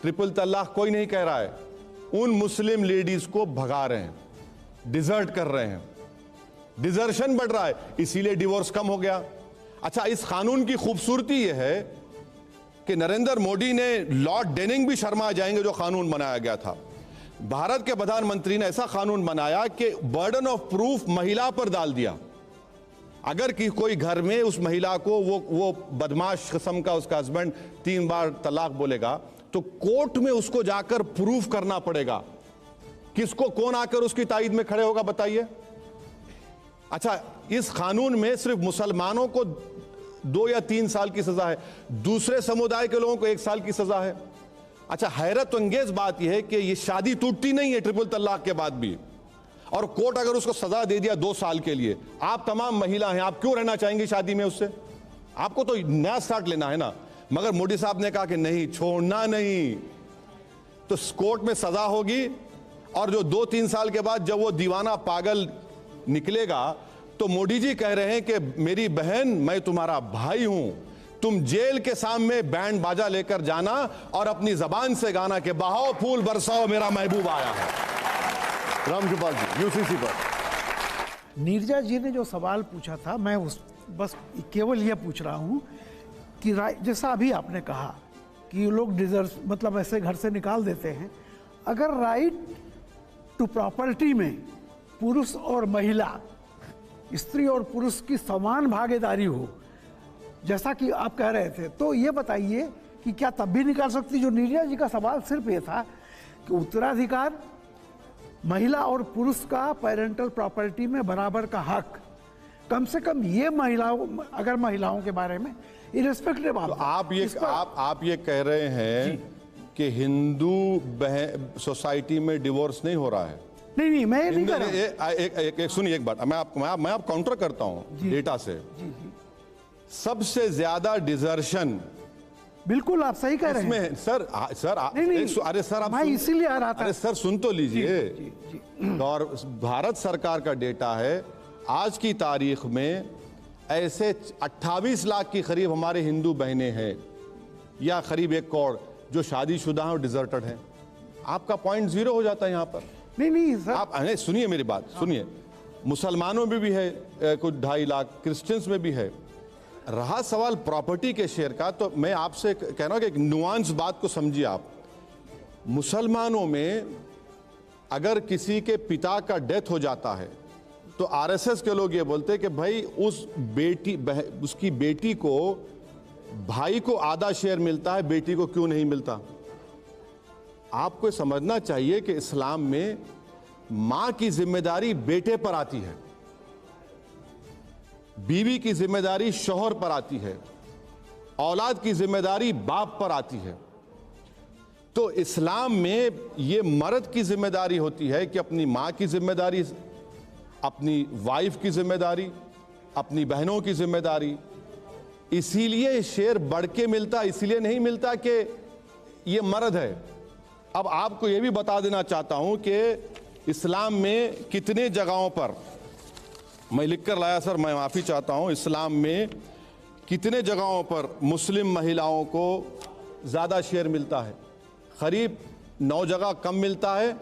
ट्रिपल तलाक कोई नहीं कह रहा है, उन मुस्लिम लेडीज को भगा रहे हैं, डिजर्ट कर रहे हैं, डिजर्शन बढ़ रहा है, इसीलिए डिवोर्स कम हो गया। अच्छा, इस कानून की खूबसूरती यह है कि नरेंद्र मोदी ने, लॉर्ड डेनिंग भी शर्मा जाएंगे जो कानून बनाया गया था। भारत के प्रधानमंत्री ने ऐसा कानून बनाया कि बर्डन ऑफ प्रूफ महिला पर डाल दिया। अगर कि कोई घर में उस महिला को वो बदमाश किस्म का उसका हस्बैंड 3 बार तलाक बोलेगा, तो कोर्ट में उसको जाकर प्रूफ करना पड़ेगा। किसको, कौन आकर उसकी ताईद में खड़े होगा, बताइए। अच्छा, इस कानून में सिर्फ मुसलमानों को 2 या 3 साल की सजा है, दूसरे समुदाय के लोगों को 1 साल की सजा है। अच्छा, हैरत अंगेज बात यह है कि ये शादी टूटती नहीं है ट्रिपल तलाक के बाद भी, और कोर्ट अगर उसको सजा दे दिया 2 साल के लिए, आप तमाम महिला हैं, आप क्यों रहना चाहेंगे शादी में उससे? आपको तो नया स्टार्ट लेना है ना। मगर मोदी साहब ने कहा कि नहीं, छोड़ना नहीं, तो कोर्ट में सजा होगी, और जो 2-3 साल के बाद जब वो दीवाना पागल निकलेगा तो मोदी जी कह रहे हैं कि मेरी बहन, मैं तुम्हारा भाई हूं, तुम जेल के सामने बैंड बाजा लेकर जाना और अपनी जबान से गाना कि बहाओ फूल बरसाओ मेरा महबूब आया है। रामकृपाल जी, यूसीसी पर नीरजा जी ने जो सवाल पूछा था, मैं बस केवल यह पूछ रहा हूं कि जैसा अभी आपने कहा कि लोग डिजर्व, मतलब ऐसे घर से निकाल देते हैं, अगर राइट टू प्रॉपर्टी में पुरुष और महिला, स्त्री और पुरुष की समान भागीदारी हो, जैसा कि आप कह रहे थे, तो ये बताइए कि क्या तब भी निकाल सकती? जो नीरजा जी का सवाल सिर्फ ये था कि उत्तराधिकार, महिला और पुरुष का पेरेंटल प्रॉपर्टी में बराबर का हक, कम से कम ये महिलाओं, अगर महिलाओं के बारे में इरेस्पेक्टिव, तो आप ये कह रहे हैं कि हिंदू सोसाइटी में डिवोर्स नहीं हो रहा है? नहीं, मैं ये नहीं कह रहा। सुनिए एक बात, मैं आप काउंटर करता हूं डेटा से। सबसे ज्यादा डिजर्शन, बिल्कुल आप सही कह रहे हैं सर। अरे सर, आप मैं इसीलिए आ रहा था। अरे सर सुन तो लीजिए। और भारत सरकार का डेटा है, आज की तारीख में ऐसे 28 लाख की करीब हमारे हिंदू बहनें हैं, या करीब 1 करोड़ जो शादीशुदा हैं और डिजर्टेड हैं। आपका पॉइंट 0 हो जाता है यहां पर। नहीं सर, आप सुनिए मेरी बात, सुनिए। मुसलमानों में भी है कुछ 2.5 लाख, क्रिश्चियंस में भी है। रहा सवाल प्रॉपर्टी के शेयर का, तो मैं आपसे कह रहा हूं कि एक नुआंस बात को समझिए आप। मुसलमानों में अगर किसी के पिता का डेथ हो जाता है तो आरएसएस के लोग ये बोलते हैं कि भाई उसकी बेटी को, भाई को आधा शेयर मिलता है, बेटी को क्यों नहीं मिलता? आपको समझना चाहिए कि इस्लाम में मां की जिम्मेदारी बेटे पर आती है, बीवी की जिम्मेदारी शौहर पर आती है, औलाद की जिम्मेदारी बाप पर आती है। तो इस्लाम में यह मर्द की जिम्मेदारी होती है कि अपनी मां की जिम्मेदारी, अपनी वाइफ की जिम्मेदारी, अपनी बहनों की जिम्मेदारी। इसीलिए शेर बढ़ के मिलता, इसीलिए नहीं मिलता कि यह मर्द है। अब आपको यह भी बता देना चाहता हूं कि इस्लाम में कितने जगहों पर, मैं लिखकर लाया सर, मैं माफी चाहता हूं, इस्लाम में कितने जगहों पर मुस्लिम महिलाओं को ज्यादा शेयर मिलता है? करीब 9 जगह कम मिलता है,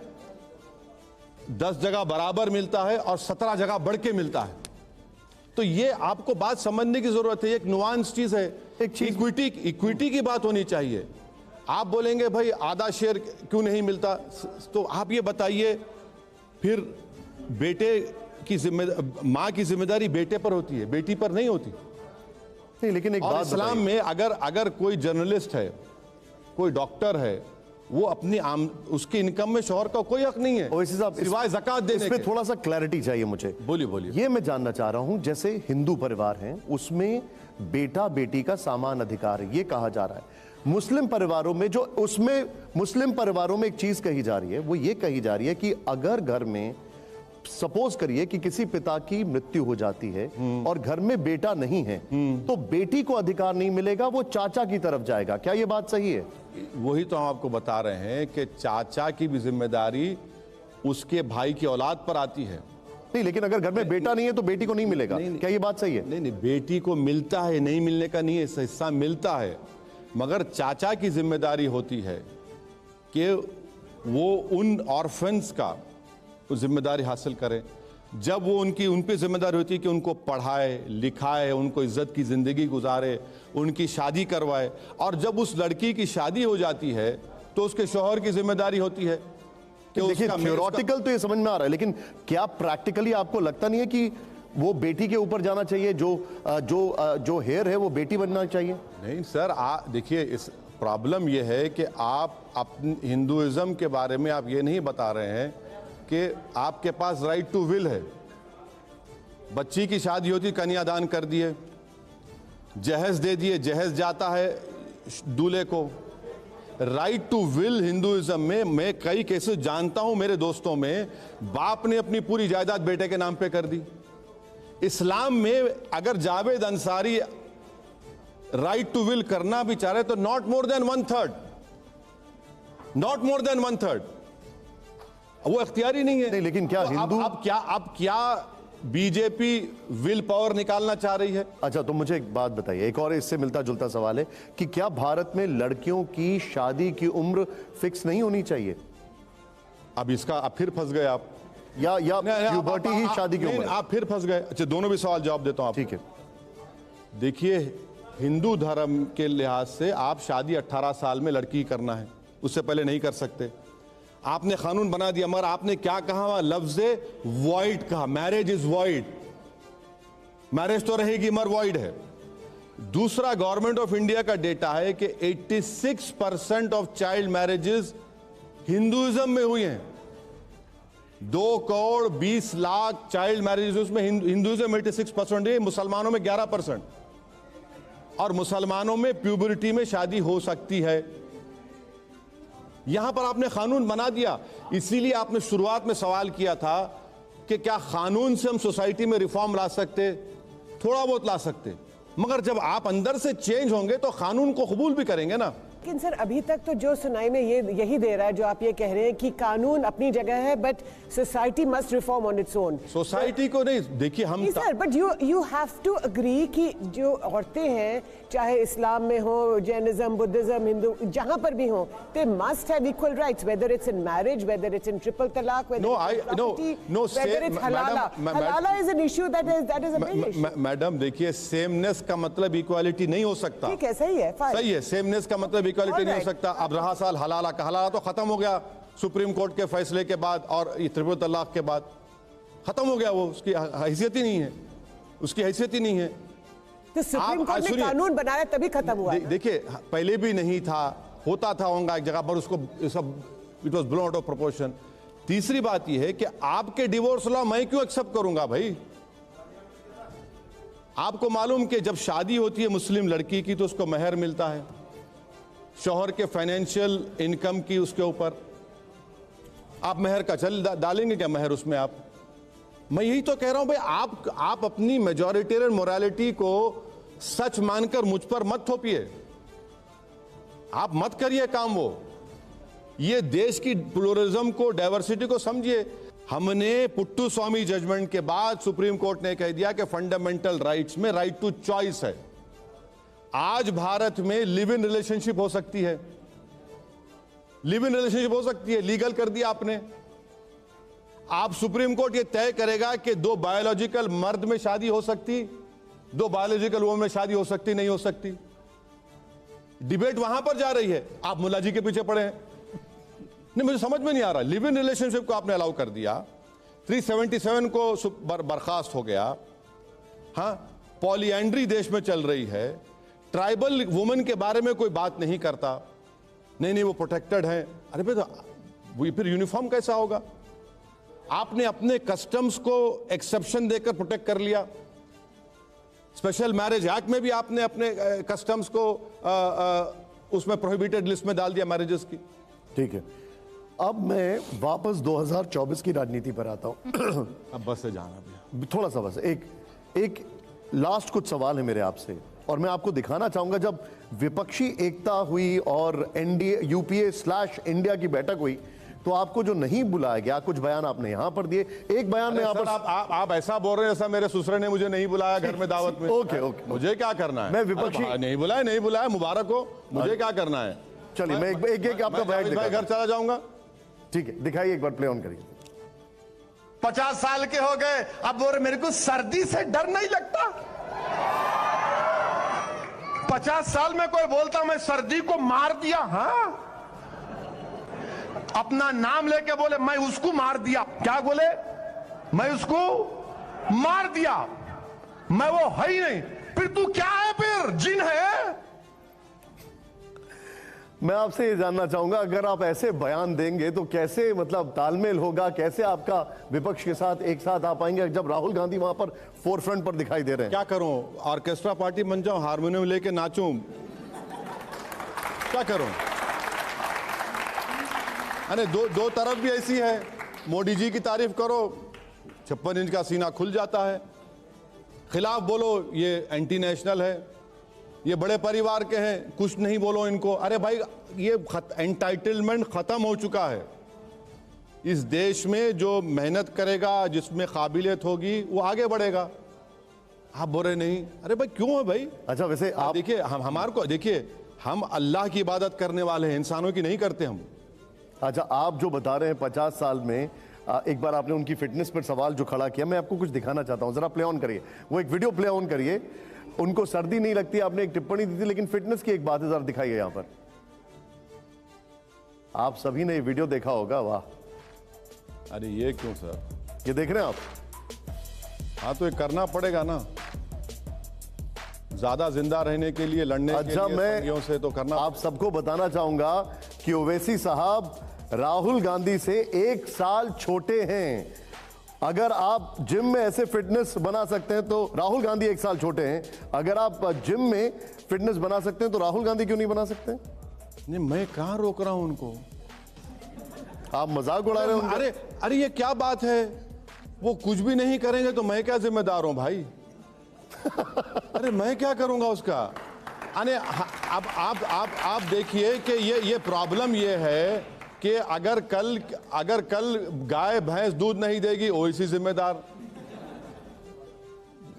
10 जगह बराबर मिलता है, और 17 जगह बढ़ के मिलता है। तो ये आपको बात समझने की जरूरत है। एक नुआंस चीज है, एक इक्विटी की बात होनी चाहिए। आप बोलेंगे भाई आधा शेयर क्यों नहीं मिलता, तो आप ये बताइए फिर बेटे की मां की जिम्मेदारी बेटे पर होती है, बेटी पर नहीं होती? नहीं, लेकिन एक बात इस्लाम में अगर कोई जर्नलिस्ट है, कोई डॉक्टर है, वो अपनी उसकी इनकम में शौहर का कोई हक नहीं है सिवाय ज़कात देने के। इसमें थोड़ा सा क्लैरिटी चाहिए मुझे। बोलिए। ये मैं जानना चाह रहा हूं, जैसे हिंदू परिवार हैं उसमें बेटा बेटी का समान अधिकार है, ये कहा जा रहा है। मुस्लिम परिवारों में मुस्लिम परिवारों में एक चीज कही जा रही है, वो ये कही जा रही है कि अगर घर में सपोज करिए कि किसी पिता की मृत्यु हो जाती है और घर में बेटा नहीं है, तो बेटी को अधिकार नहीं मिलेगा, वो चाचा की तरफ जाएगा। क्या ये बात सही है? वही तो हम आपको बता रहे हैं कि चाचा की भी जिम्मेदारी उसके भाई की औलाद पर आती है। नहीं, लेकिन अगर घर में बेटा नहीं है तो बेटी को नहीं मिलेगा। क्या ये बात सही है? नहीं, बेटी को मिलता है, नहीं मिलने का नहीं है, हिस्सा मिलता है, मगर चाचा की जिम्मेदारी होती है कि वो उन ऑर्फन्स का जिम्मेदारी हासिल करें। जब वो उन पे जिम्मेदारी होती है कि उनको पढ़ाए लिखाए, उनको इज्जत की जिंदगी गुजारे, उनकी शादी करवाए, और जब उस लड़की की शादी हो जाती है तो उसके शौहर की जिम्मेदारी होती है कि देखिए, थ्योरेटिकल तो ये समझ में आ रहा है, लेकिन क्या प्रैक्टिकली आपको लगता नहीं है कि वो बेटी के ऊपर जाना चाहिए, जो हेयर है वो बेटी बनना चाहिए? नहीं सर, देखिए, इस प्रॉब्लम ये है कि आप अपने हिंदुइज्म के बारे में आप ये नहीं बता रहे हैं कि आपके पास राइट टू विल है। बच्ची की शादी होती, कन्यादान कर दिए, जहेज दे दिए, जहेज जाता है दूल्हे को। राइट टू विल हिंदुइज्म में मैं कई केसेस जानता हूं, मेरे दोस्तों में बाप ने अपनी पूरी जायदाद बेटे के नाम पे कर दी। इस्लाम में अगर Javed Ansari right to will करना भी चाह रहे तो not more than 1/3, not more than 1/3, वो इख्तियारी नहीं है। नहीं, लेकिन क्या तो हिंदू अब क्या बीजेपी विल पावर निकालना चाह रही है? अच्छा, तो मुझे एक बात बताइए, एक और इससे मिलता जुलता सवाल है कि क्या भारत में लड़कियों की शादी की उम्र फिक्स नहीं होनी चाहिए? अब इसका आप फिर फंस गए आप, या प्यूबर्टी ही शादी की उम्र? आप फिर फंस गए। अच्छा, दोनों भी सवाल जवाब देता हूं आप। ठीक है। देखिए, हिंदू धर्म के लिहाज से आप शादी 18 साल में लड़की करना है, उससे पहले नहीं कर सकते। आपने कानून बना दिया, मगर आपने क्या कहा? लफ्ज वॉइड कहा, मैरिज इज वॉइड। मैरिज तो रहेगी मगर वॉइड है। दूसरा, गवर्नमेंट ऑफ इंडिया का डेटा है कि 86% ऑफ चाइल्ड मैरिजेस हिंदुइज्म में हुई हैं। 2,20,00,000 चाइल्ड मैरिजेस में हिंदुइज्म 86% है, मुसलमानों में 11%। और मुसलमानों में प्यूबरिटी में शादी हो सकती है। यहां पर आपने कानून बना दिया। इसीलिए आपने शुरुआत में सवाल किया था कि क्या कानून से हम सोसाइटी में रिफॉर्म ला सकते? थोड़ा बहुत ला सकते, मगर जब आप अंदर से चेंज होंगे तो कानून को कबूल भी करेंगे ना। लेकिन सर, अभी तक तो जो सुनाई में यही दे रहा है जो आप ये कह रहे हैं कि कानून अपनी जगह है, but society must reform on its own. Society को नहीं, देखिए हम sir, but you have to agree कि जो औरतें हैं, चाहे इस्लाम में हो, जैनिज्म, बुद्धिज्म, हिंदू, जहां पर भी हो, they must have equal rights, whether it's in marriage, whether it's in triple talaq, whether it's halala. Halala is an issue that is a big issue. Madam देखिए, सेमनेस का मतलब इक्वालिटी नहीं हो सकता। ठीक है, सही है, सही है, सेमनेस का मतलब इक्वालिटी नहीं हो सकता। अब रहा साल हलाला का, हलाला तो खत्म हो गया सुप्रीम कोर्ट के फैसले के बाद और ट्रिपल तलाक के बाद खत्म हो गया। वो उसकी हैसियत ही नहीं है, उसकी हैसियत ही नहीं है। तो सुप्रीम कोर्ट ने कानून बनाया तभी खत्म हुआ। देखिए, पहले भी नहीं था, होता था होगा एक जगह पर, उसको सब it was blown out of proportion. तीसरी बात यह है कि आपके डिवोर्स लॉ मैं क्यों एक्सेप्ट करूंगा भाई? आपको मालूम कि जब शादी होती है मुस्लिम लड़की की तो उसको महर मिलता है, शौहर के फाइनेंशियल इनकम की उसके ऊपर। आप महर का चल डालेंगे क्या महर उसमें? आप, मैं यही तो कह रहा हूं भाई, आप अपनी मेजॉरिटेरियन मोरालिटी को सच मानकर मुझ पर मत थोपिए। आप मत करिए काम वो। ये देश की प्लुरलिज्म को, डाइवर्सिटी को समझिए। हमने पुट्टू स्वामी जजमेंट के बाद सुप्रीम कोर्ट ने कह दिया कि फंडामेंटल राइट्स में राइट टू चॉइस है। आज भारत में लिव इन रिलेशनशिप हो सकती है, लिव इन रिलेशनशिप हो सकती है, लीगल कर दिया आपने। आप सुप्रीम कोर्ट ये तय करेगा कि 2 बायोलॉजिकल मर्द में शादी हो सकती, 2 बायोलॉजिकल वुमन में शादी हो सकती, नहीं हो सकती। डिबेट वहां पर जा रही है, आप मुल्ला जी के पीछे पड़े हैं। नहीं, मुझे समझ में नहीं आ रहा। लिव इन रिलेशनशिप को आपने अलाउ कर दिया, 377 को बर्खास्त हो गया। हाँ, पॉलीएंड्री देश में चल रही है, ट्राइबल वुमेन के बारे में कोई बात नहीं करता। नहीं वो प्रोटेक्टेड है। अरे भाई, तो फिर यूनिफॉर्म कैसा होगा? आपने अपने कस्टम्स को एक्सेप्शन देकर प्रोटेक्ट कर लिया। स्पेशल मैरिज एक्ट में भी आपने अपने कस्टम्स को उसमें प्रोहिबिटेड लिस्ट में डाल दिया मैरिजेस की। ठीक है, अब मैं वापस 2024 की राजनीति पर आता हूं। अब बस से जाना भी थोड़ा सा, बस एक लास्ट कुछ सवाल है मेरे आपसे, और मैं आपको दिखाना चाहूंगा जब विपक्षी एकता हुई और एनडीए यूपीए/इंडिया की बैठक हुई तो आपको जो नहीं बुलाया गया, कुछ बयान आपने यहां पर दिए। एक बयान में आप ऐसा बोल रहे हैं जैसा मेरे ससुर ने मुझे नहीं बुलाया घर में दावत में। ओके, मुझे क्या करना है? मैं विपक्षी नहीं बुलाया, मुबारक हो, मुझे क्या करना है? चलिए, मैं एक आपका बयान घर चला जाऊंगा। ठीक है, दिखाइए, एक बार प्ले ऑन करिए। 50 साल के हो गए, अब बोल रहे मेरे को सर्दी से डर नहीं लगता। 50 साल में कोई बोलता मैं सर्दी को मार दिया, हाँ? अपना नाम लेके बोले मैं उसको मार दिया। क्या बोले? मैं उसको मार दिया, मैं वो है ही नहीं। फिर तू क्या है? फिर जिन है? मैं आपसे ये जानना चाहूंगा, अगर आप ऐसे बयान देंगे तो कैसे मतलब तालमेल होगा, कैसे आपका विपक्ष के साथ एक साथ आ पाएंगे जब राहुल गांधी वहां पर फोरफ्रंट पर दिखाई दे रहे हैं? क्या करूं, ऑर्केस्ट्रा पार्टी बन जाऊं, हारमोनियम लेके नाचूं, क्या करूं? अरे दो तरफ भी ऐसी है, मोदी जी की तारीफ करो 56 इंच का सीना खुल जाता है, खिलाफ बोलो ये एंटी नेशनल है, ये बड़े परिवार के हैं, कुछ नहीं बोलो इनको। अरे भाई ये एंटाइटलमेंट खत्म हो चुका है। इस देश में जो मेहनत करेगा, जिसमें काबिलियत होगी, वो आगे बढ़ेगा। आप बोल रहे नहीं, अरे भाई क्यों है भाई? अच्छा वैसे आप देखिए, हमारे को देखिए, हम अल्लाह की इबादत करने वाले हैं, इंसानों की नहीं करते हम। अच्छा, आप जो बता रहे हैं 50 साल में एक बार आपने उनकी फिटनेस पर सवाल जो खड़ा किया, मैं आपको कुछ दिखाना चाहता हूं, जरा प्ले ऑन करिए, वो एक वीडियो प्ले ऑन करिए। उनको सर्दी नहीं लगती, आपने एक टिप्पणी दी थी, लेकिन फिटनेस की एक बात है, जरा दिखाइए यहां पर। आप सभी ने ये वीडियो देखा होगा, वाह। अरे ये क्यों सर? ये देख रहे हैं आप? हाँ तो ये करना पड़ेगा ना, ज्यादा जिंदा रहने के लिए, लड़ने के लिए संगियों से तो करना। आप सबको बताना चाहूंगा कि ओवैसी साहब राहुल गांधी से 1 साल छोटे हैं। अगर आप जिम में ऐसे फिटनेस बना सकते हैं तो राहुल गांधी 1 साल छोटे हैं। अगर आप जिम में फिटनेस बना सकते हैं तो राहुल गांधी क्यों नहीं बना सकते? नहीं, मैं कहां रोक रहा हूं उनको, आप मजाक उड़ा रहे हो। अरे ये क्या बात है, वो कुछ भी नहीं करेंगे तो मैं क्या जिम्मेदार हूं भाई? अरे मैं क्या करूंगा उसका? अरे अब आप देखिए कि ये प्रॉब्लम ये है कि अगर कल गाय भैंस दूध नहीं देगी, ओवैसी जिम्मेदार।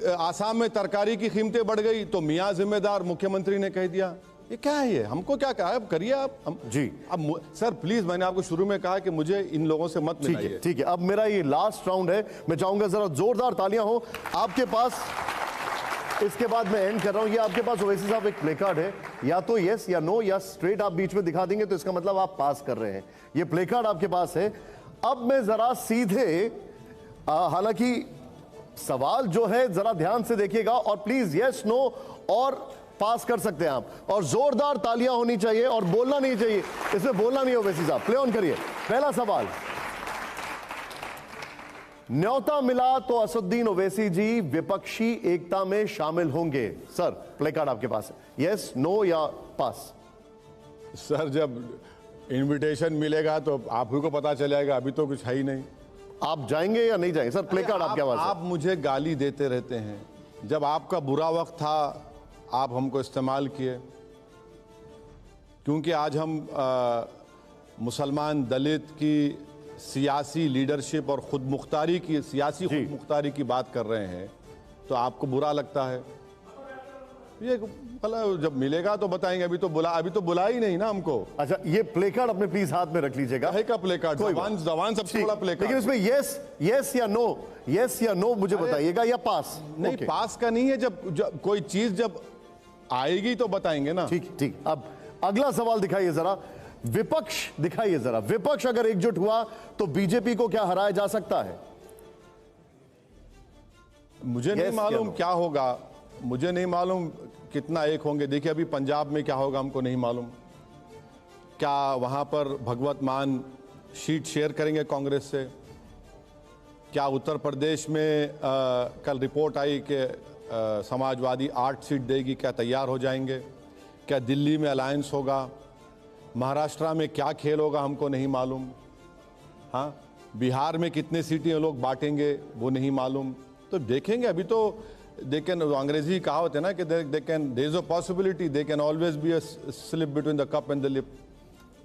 आसाम में तरकारी की कीमतें बढ़ गई तो मियां जिम्मेदार, मुख्यमंत्री ने कह दिया। ये क्या है? ये हमको क्या कहा है? अब करिए आप। जी अब सर प्लीज, मैंने आपको शुरू में कहा कि मुझे इन लोगों से मत मिलाइए। ठीक है, अब मेरा ये लास्ट राउंड है, मैं चाहूंगा जरा जोरदार तालियां हो आपके पास। इसके बाद मैं एंड कर रहा हूं। ये आपके पास ओवैसी साहब एक प्ले कार्ड है, या तो यस या नो, या स्ट्रेट आप बीच में दिखा देंगे तो इसका मतलब आप पास कर रहे हैं। ये प्ले कार्ड आपके पास है। अब मैं जरा सीधे, हालांकि सवाल जो है जरा ध्यान से देखिएगा और प्लीज यस नो और पास कर सकते हैं आप, और जोरदार तालियां होनी चाहिए और बोलना नहीं चाहिए, इसमें बोलना नहीं हो। ओवैसी साहब प्ले ऑन करिए। पहला सवाल, न्योता मिला तो असदुद्दीन ओवैसी जी विपक्षी एकता में शामिल होंगे? सर प्ले कार्ड आपके पास है, यस नो या पास? सर जब इनविटेशन मिलेगा तो आप ही को पता चलेगा, अभी तो कुछ है ही नहीं। आप जाएंगे या नहीं जाएंगे? सर प्ले कार्ड आपके पास है। आप मुझे गाली देते रहते हैं, जब आपका बुरा वक्त था आप हमको इस्तेमाल किए, क्योंकि आज हम मुसलमान दलित की सियासी लीडरशिप और खुद मुख्तारी की, सियासी खुद मुख्तारी की बात कर रहे हैं, तो आपको बुरा लगता है। ये जब मिलेगा तो बताएंगे, अभी तो बुला ही नहीं ना हमको। अच्छा, ये प्ले कार्ड अपने प्लीज हाथ में रख लीजिएगा। है का प्ले कार्ड? जवान सबसे बड़ा प्ले कार्ड। लेकिन इसमें यस या नो, यस या नो मुझे बताइएगा, या पास? नहीं पास का नहीं है, जब कोई चीज जब आएगी तो बताएंगे ना। ठीक। अब अगला सवाल दिखाइए जरा, विपक्ष दिखाइए जरा। विपक्ष अगर एकजुट हुआ तो बीजेपी को क्या हराया जा सकता है? मुझे नहीं मालूम क्या होगा, मुझे नहीं मालूम कितना एक होंगे। देखिए अभी पंजाब में क्या होगा हमको नहीं मालूम। क्या वहां पर भगवत मान सीट शेयर करेंगे कांग्रेस से? क्या उत्तर प्रदेश में कल रिपोर्ट आई कि समाजवादी 8 सीट देगी, क्या तैयार हो जाएंगे? क्या दिल्ली में अलायंस होगा? महाराष्ट्र में क्या खेल होगा हमको नहीं मालूम। हाँ, बिहार में कितने सीटें लोग बांटेंगे वो नहीं मालूम। तो देखेंगे, अभी तो अंग्रेजी कहावत है ना कि there is a possibility, they can always be a slip between the cup and the lip.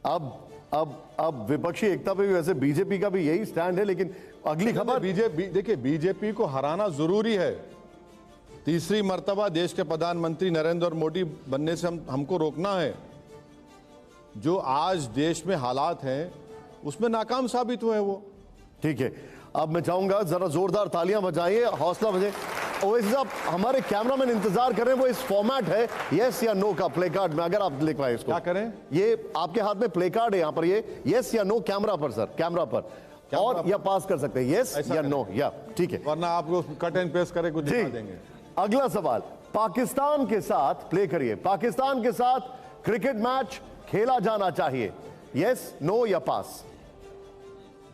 अब विपक्षी एकता पे भी वैसे बीजेपी का भी यही स्टैंड है, लेकिन अगली खबर, देखिए बीजेपी को हराना जरूरी है। तीसरी मर्तबा देश के प्रधानमंत्री नरेंद्र मोदी बनने से हमको रोकना है। जो आज देश में हालात हैं उसमें नाकाम साबित हुए वो। ठीक है, अब मैं चाहूंगा जरा जोरदार तालियां बजाइए, हौसला बजे। ओवैसी साहब, हमारे कैमरामैन इंतजार कर रहे हैं, वो इस फॉर्मेट है यस या नो का प्ले कार्ड में, अगर आप लिख पाए इसको। क्या करें? ये आपके हाथ में प्ले कार्ड है, यहाँ पर ये यस या नो कैमरा पर सर, कैमरा पर, और या पास कर सकते हैं यस या नो, या ठीक है, वरना आपको कट एंड पेस्ट करके कुछ दिखा देंगे। अगला सवाल, पाकिस्तान के साथ प्ले करिए, पाकिस्तान के साथ क्रिकेट मैच खेला जाना चाहिए? यस, नो या पास?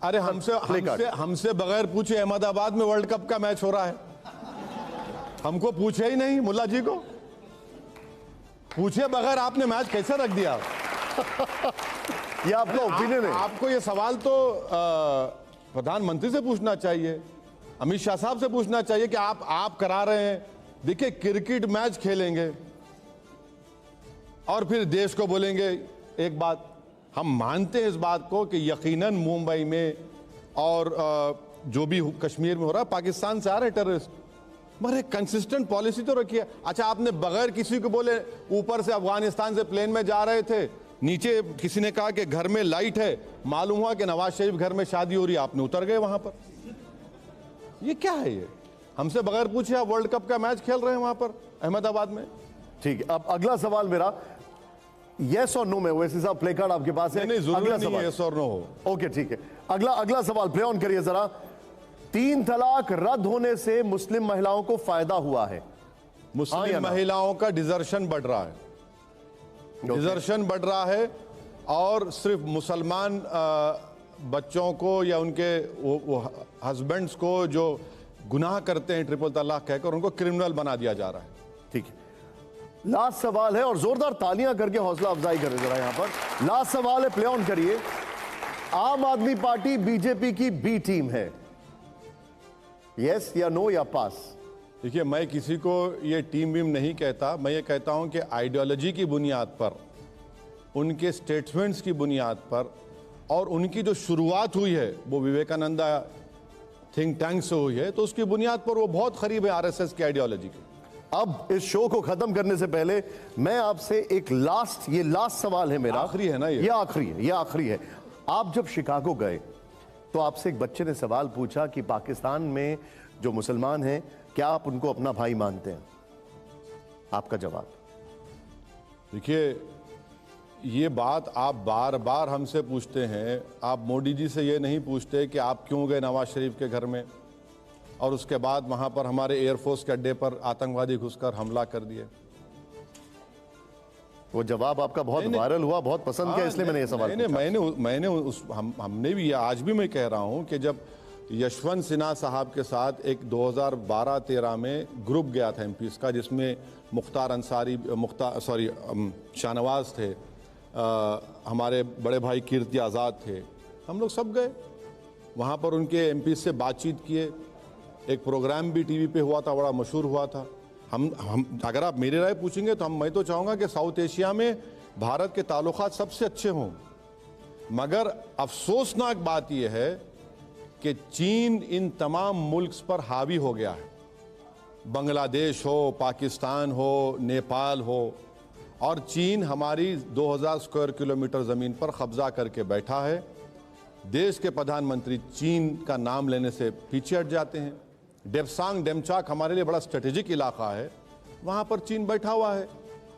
अरे हमसे बगैर पूछे अहमदाबाद में वर्ल्ड कप का मैच हो रहा है, हमको पूछे ही नहीं। मुल्ला जी को पूछे बगैर आपने मैच कैसे रख दिया? ये आपका ओपिनियन है? आपको ये सवाल तो प्रधानमंत्री से पूछना चाहिए, अमित शाह साहब से पूछना चाहिए कि आप करा रहे हैं। देखिए, क्रिकेट मैच खेलेंगे और फिर देश को बोलेंगे एक बात। हम मानते हैं इस बात को कि यकीनन मुंबई में और जो भी कश्मीर में हो रहा है, पाकिस्तान से आ रहे टेररिस्ट, मगर एक कंसिस्टेंट पॉलिसी तो रखिए। अच्छा, आपने बगैर किसी को बोले ऊपर से अफगानिस्तान से प्लेन में जा रहे थे, नीचे किसी ने कहा कि घर में लाइट है, मालूम हुआ कि नवाज शरीफ घर में शादी हो रही है, आपने उतर गए वहां पर। ये क्या है? ये हमसे बगैर पूछे आप वर्ल्ड कप का मैच खेल रहे हैं वहां पर अहमदाबाद में। ठीक है, अब अगला सवाल मेरा यस और नो में, वैसे साहब प्ले कार्ड आपके पास है? नहीं, जरूरी अगला नहीं सवाल यस और नो हो। ओके, ठीक है। अगला सवाल प्ले ऑन करिए जरा। 3 तलाक रद्द होने से मुस्लिम महिलाओं को फायदा हुआ है? मुस्लिम महिलाओं का डिजर्शन बढ़ रहा है, डिजर्शन बढ़ रहा है। और सिर्फ मुसलमान बच्चों को या उनके वो हस्बैंड्स को जो गुनाह करते हैं ट्रिपल तलाक कहकर, उनको क्रिमिनल बना दिया जा रहा है। ठीक है, लास्ट सवाल है और जोरदार तालियां करके हौसला अफजाई करें जरा यहां पर। लास्ट सवाल है, प्ले ऑन करिए। आम आदमी पार्टी बीजेपी की बी टीम है? यस या नो या पास? देखिए, मैं किसी को ये टीम वीम नहीं कहता, मैं ये कहता हूं कि आइडियोलॉजी की बुनियाद पर, उनके स्टेटमेंट्स की बुनियाद पर, और उनकी जो शुरुआत हुई है वो विवेकानंदा थिंक टैंक से हुई है, तो उसकी बुनियाद पर वो बहुत करीब है आरएसएस की आइडियोलॉजी के। अब इस शो को खत्म करने से पहले मैं आपसे एक लास्ट सवाल है मेरा। आखिरी है ना ये आखिरी है। आप जब शिकागो गए तो आपसे एक बच्चे ने सवाल पूछा कि पाकिस्तान में जो मुसलमान हैं, क्या आप उनको अपना भाई मानते हैं? आपका जवाब? देखिए, ये बात आप बार बार हमसे पूछते हैं, आप मोदी जी से ये नहीं पूछते कि आप क्यों गए नवाज शरीफ के घर में और उसके बाद वहां पर हमारे एयरफोर्स के अड्डे पर आतंकवादी घुसकर हमला कर दिए। वो जवाब आपका बहुत वायरल हुआ, बहुत पसंद किया, इसलिए मैंने ये सवाल पूछा। हमने भी, आज भी मैं कह रहा हूं कि जब यशवंत सिन्हा साहब के साथ एक 2012-13 में ग्रुप गया था एमपीज का, जिसमें शाहनवाज थे, हमारे बड़े भाई कीर्ति आज़ाद थे, हम लोग सब गए वहाँ पर, उनके एमपी से बातचीत किए। एक प्रोग्राम भी टीवी पे हुआ था, बड़ा मशहूर हुआ था। हम अगर आप मेरी राय पूछेंगे तो मैं तो चाहूँगा कि साउथ एशिया में भारत के ताल्लुकात सबसे अच्छे हों, मगर अफसोसनाक बात यह है कि चीन इन तमाम मुल्क पर हावी हो गया है। बांग्लादेश हो, पाकिस्तान हो, नेपाल हो, और चीन हमारी 2000 स्क्वायर किलोमीटर ज़मीन पर कब्जा करके बैठा है। देश के प्रधानमंत्री चीन का नाम लेने से पीछे हट जाते हैं। डेप्सांग डेमचाक हमारे लिए बड़ा स्ट्रेटेजिक इलाका है, वहाँ पर चीन बैठा हुआ है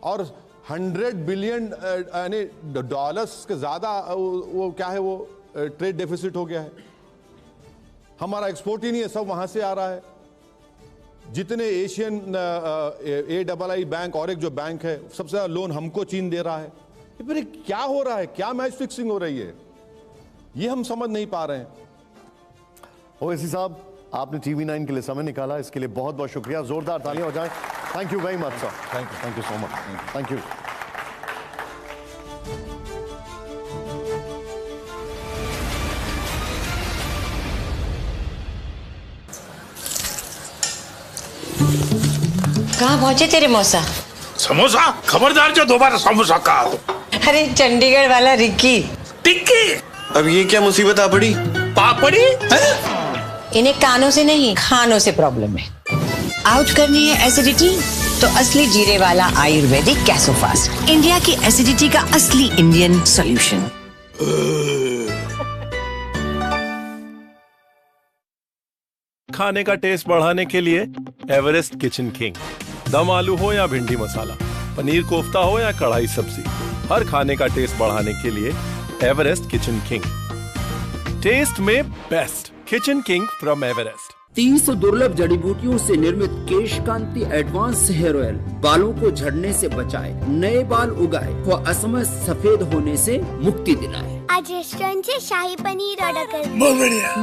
और 100 बिलियन यानी डॉलर्स के ज़्यादा वो क्या है, वो ट्रेड डेफिसिट हो गया है। हमारा एक्सपोर्ट ही नहीं है, सब वहाँ से आ रहा है। जितने एशियन AII बैंक और एक जो बैंक है, सबसे ज़्यादा लोन हमको चीन दे रहा है। फिर क्या हो रहा है, क्या मैच फिक्सिंग हो रही है, ये हम समझ नहीं पा रहे हैं। ओवैसी साहब, आपने TV9 के लिए समय निकाला, इसके लिए बहुत बहुत शुक्रिया। जोरदार तालियां हो जाएं। Thank you very much sir. Thank you so much. Thank you. कहाँ पहुंचे तेरे मौसा? समोसा? खबरदार जो दोबारा समोसा कहा। अरे चंडीगढ़ वाला रिक्की। टिक्की? अब ये क्या मुसीबत आ पड़ी? पापड़ी? इन्हें कानों से नहीं, खानों से प्रॉब्लम है। आउट करनी है एसिडिटी तो असली जीरे वाला आयुर्वेदिक कैसोफास्ट, इंडिया की एसिडिटी का असली इंडियन सॉल्यूशन। खाने का टेस्ट बढ़ाने के लिए एवरेस्ट किचन किंग। दम आलू हो या भिंडी मसाला, पनीर कोफ्ता हो या कढ़ाई सब्जी, हर खाने का टेस्ट बढ़ाने के लिए एवरेस्ट किचन किंग। टेस्ट में best kitchen king from Everest. 30 दुर्लभ जड़ी बूटियों से निर्मित केश कांति एडवांस हेयर ऑयल बालों को झड़ने से बचाए, नए बाल उगाए व असमय सफेद होने से मुक्ति दिलाए। आज रेस्टोरेंट से शाही पनीर ऑर्डर कर। बहुत बढ़िया।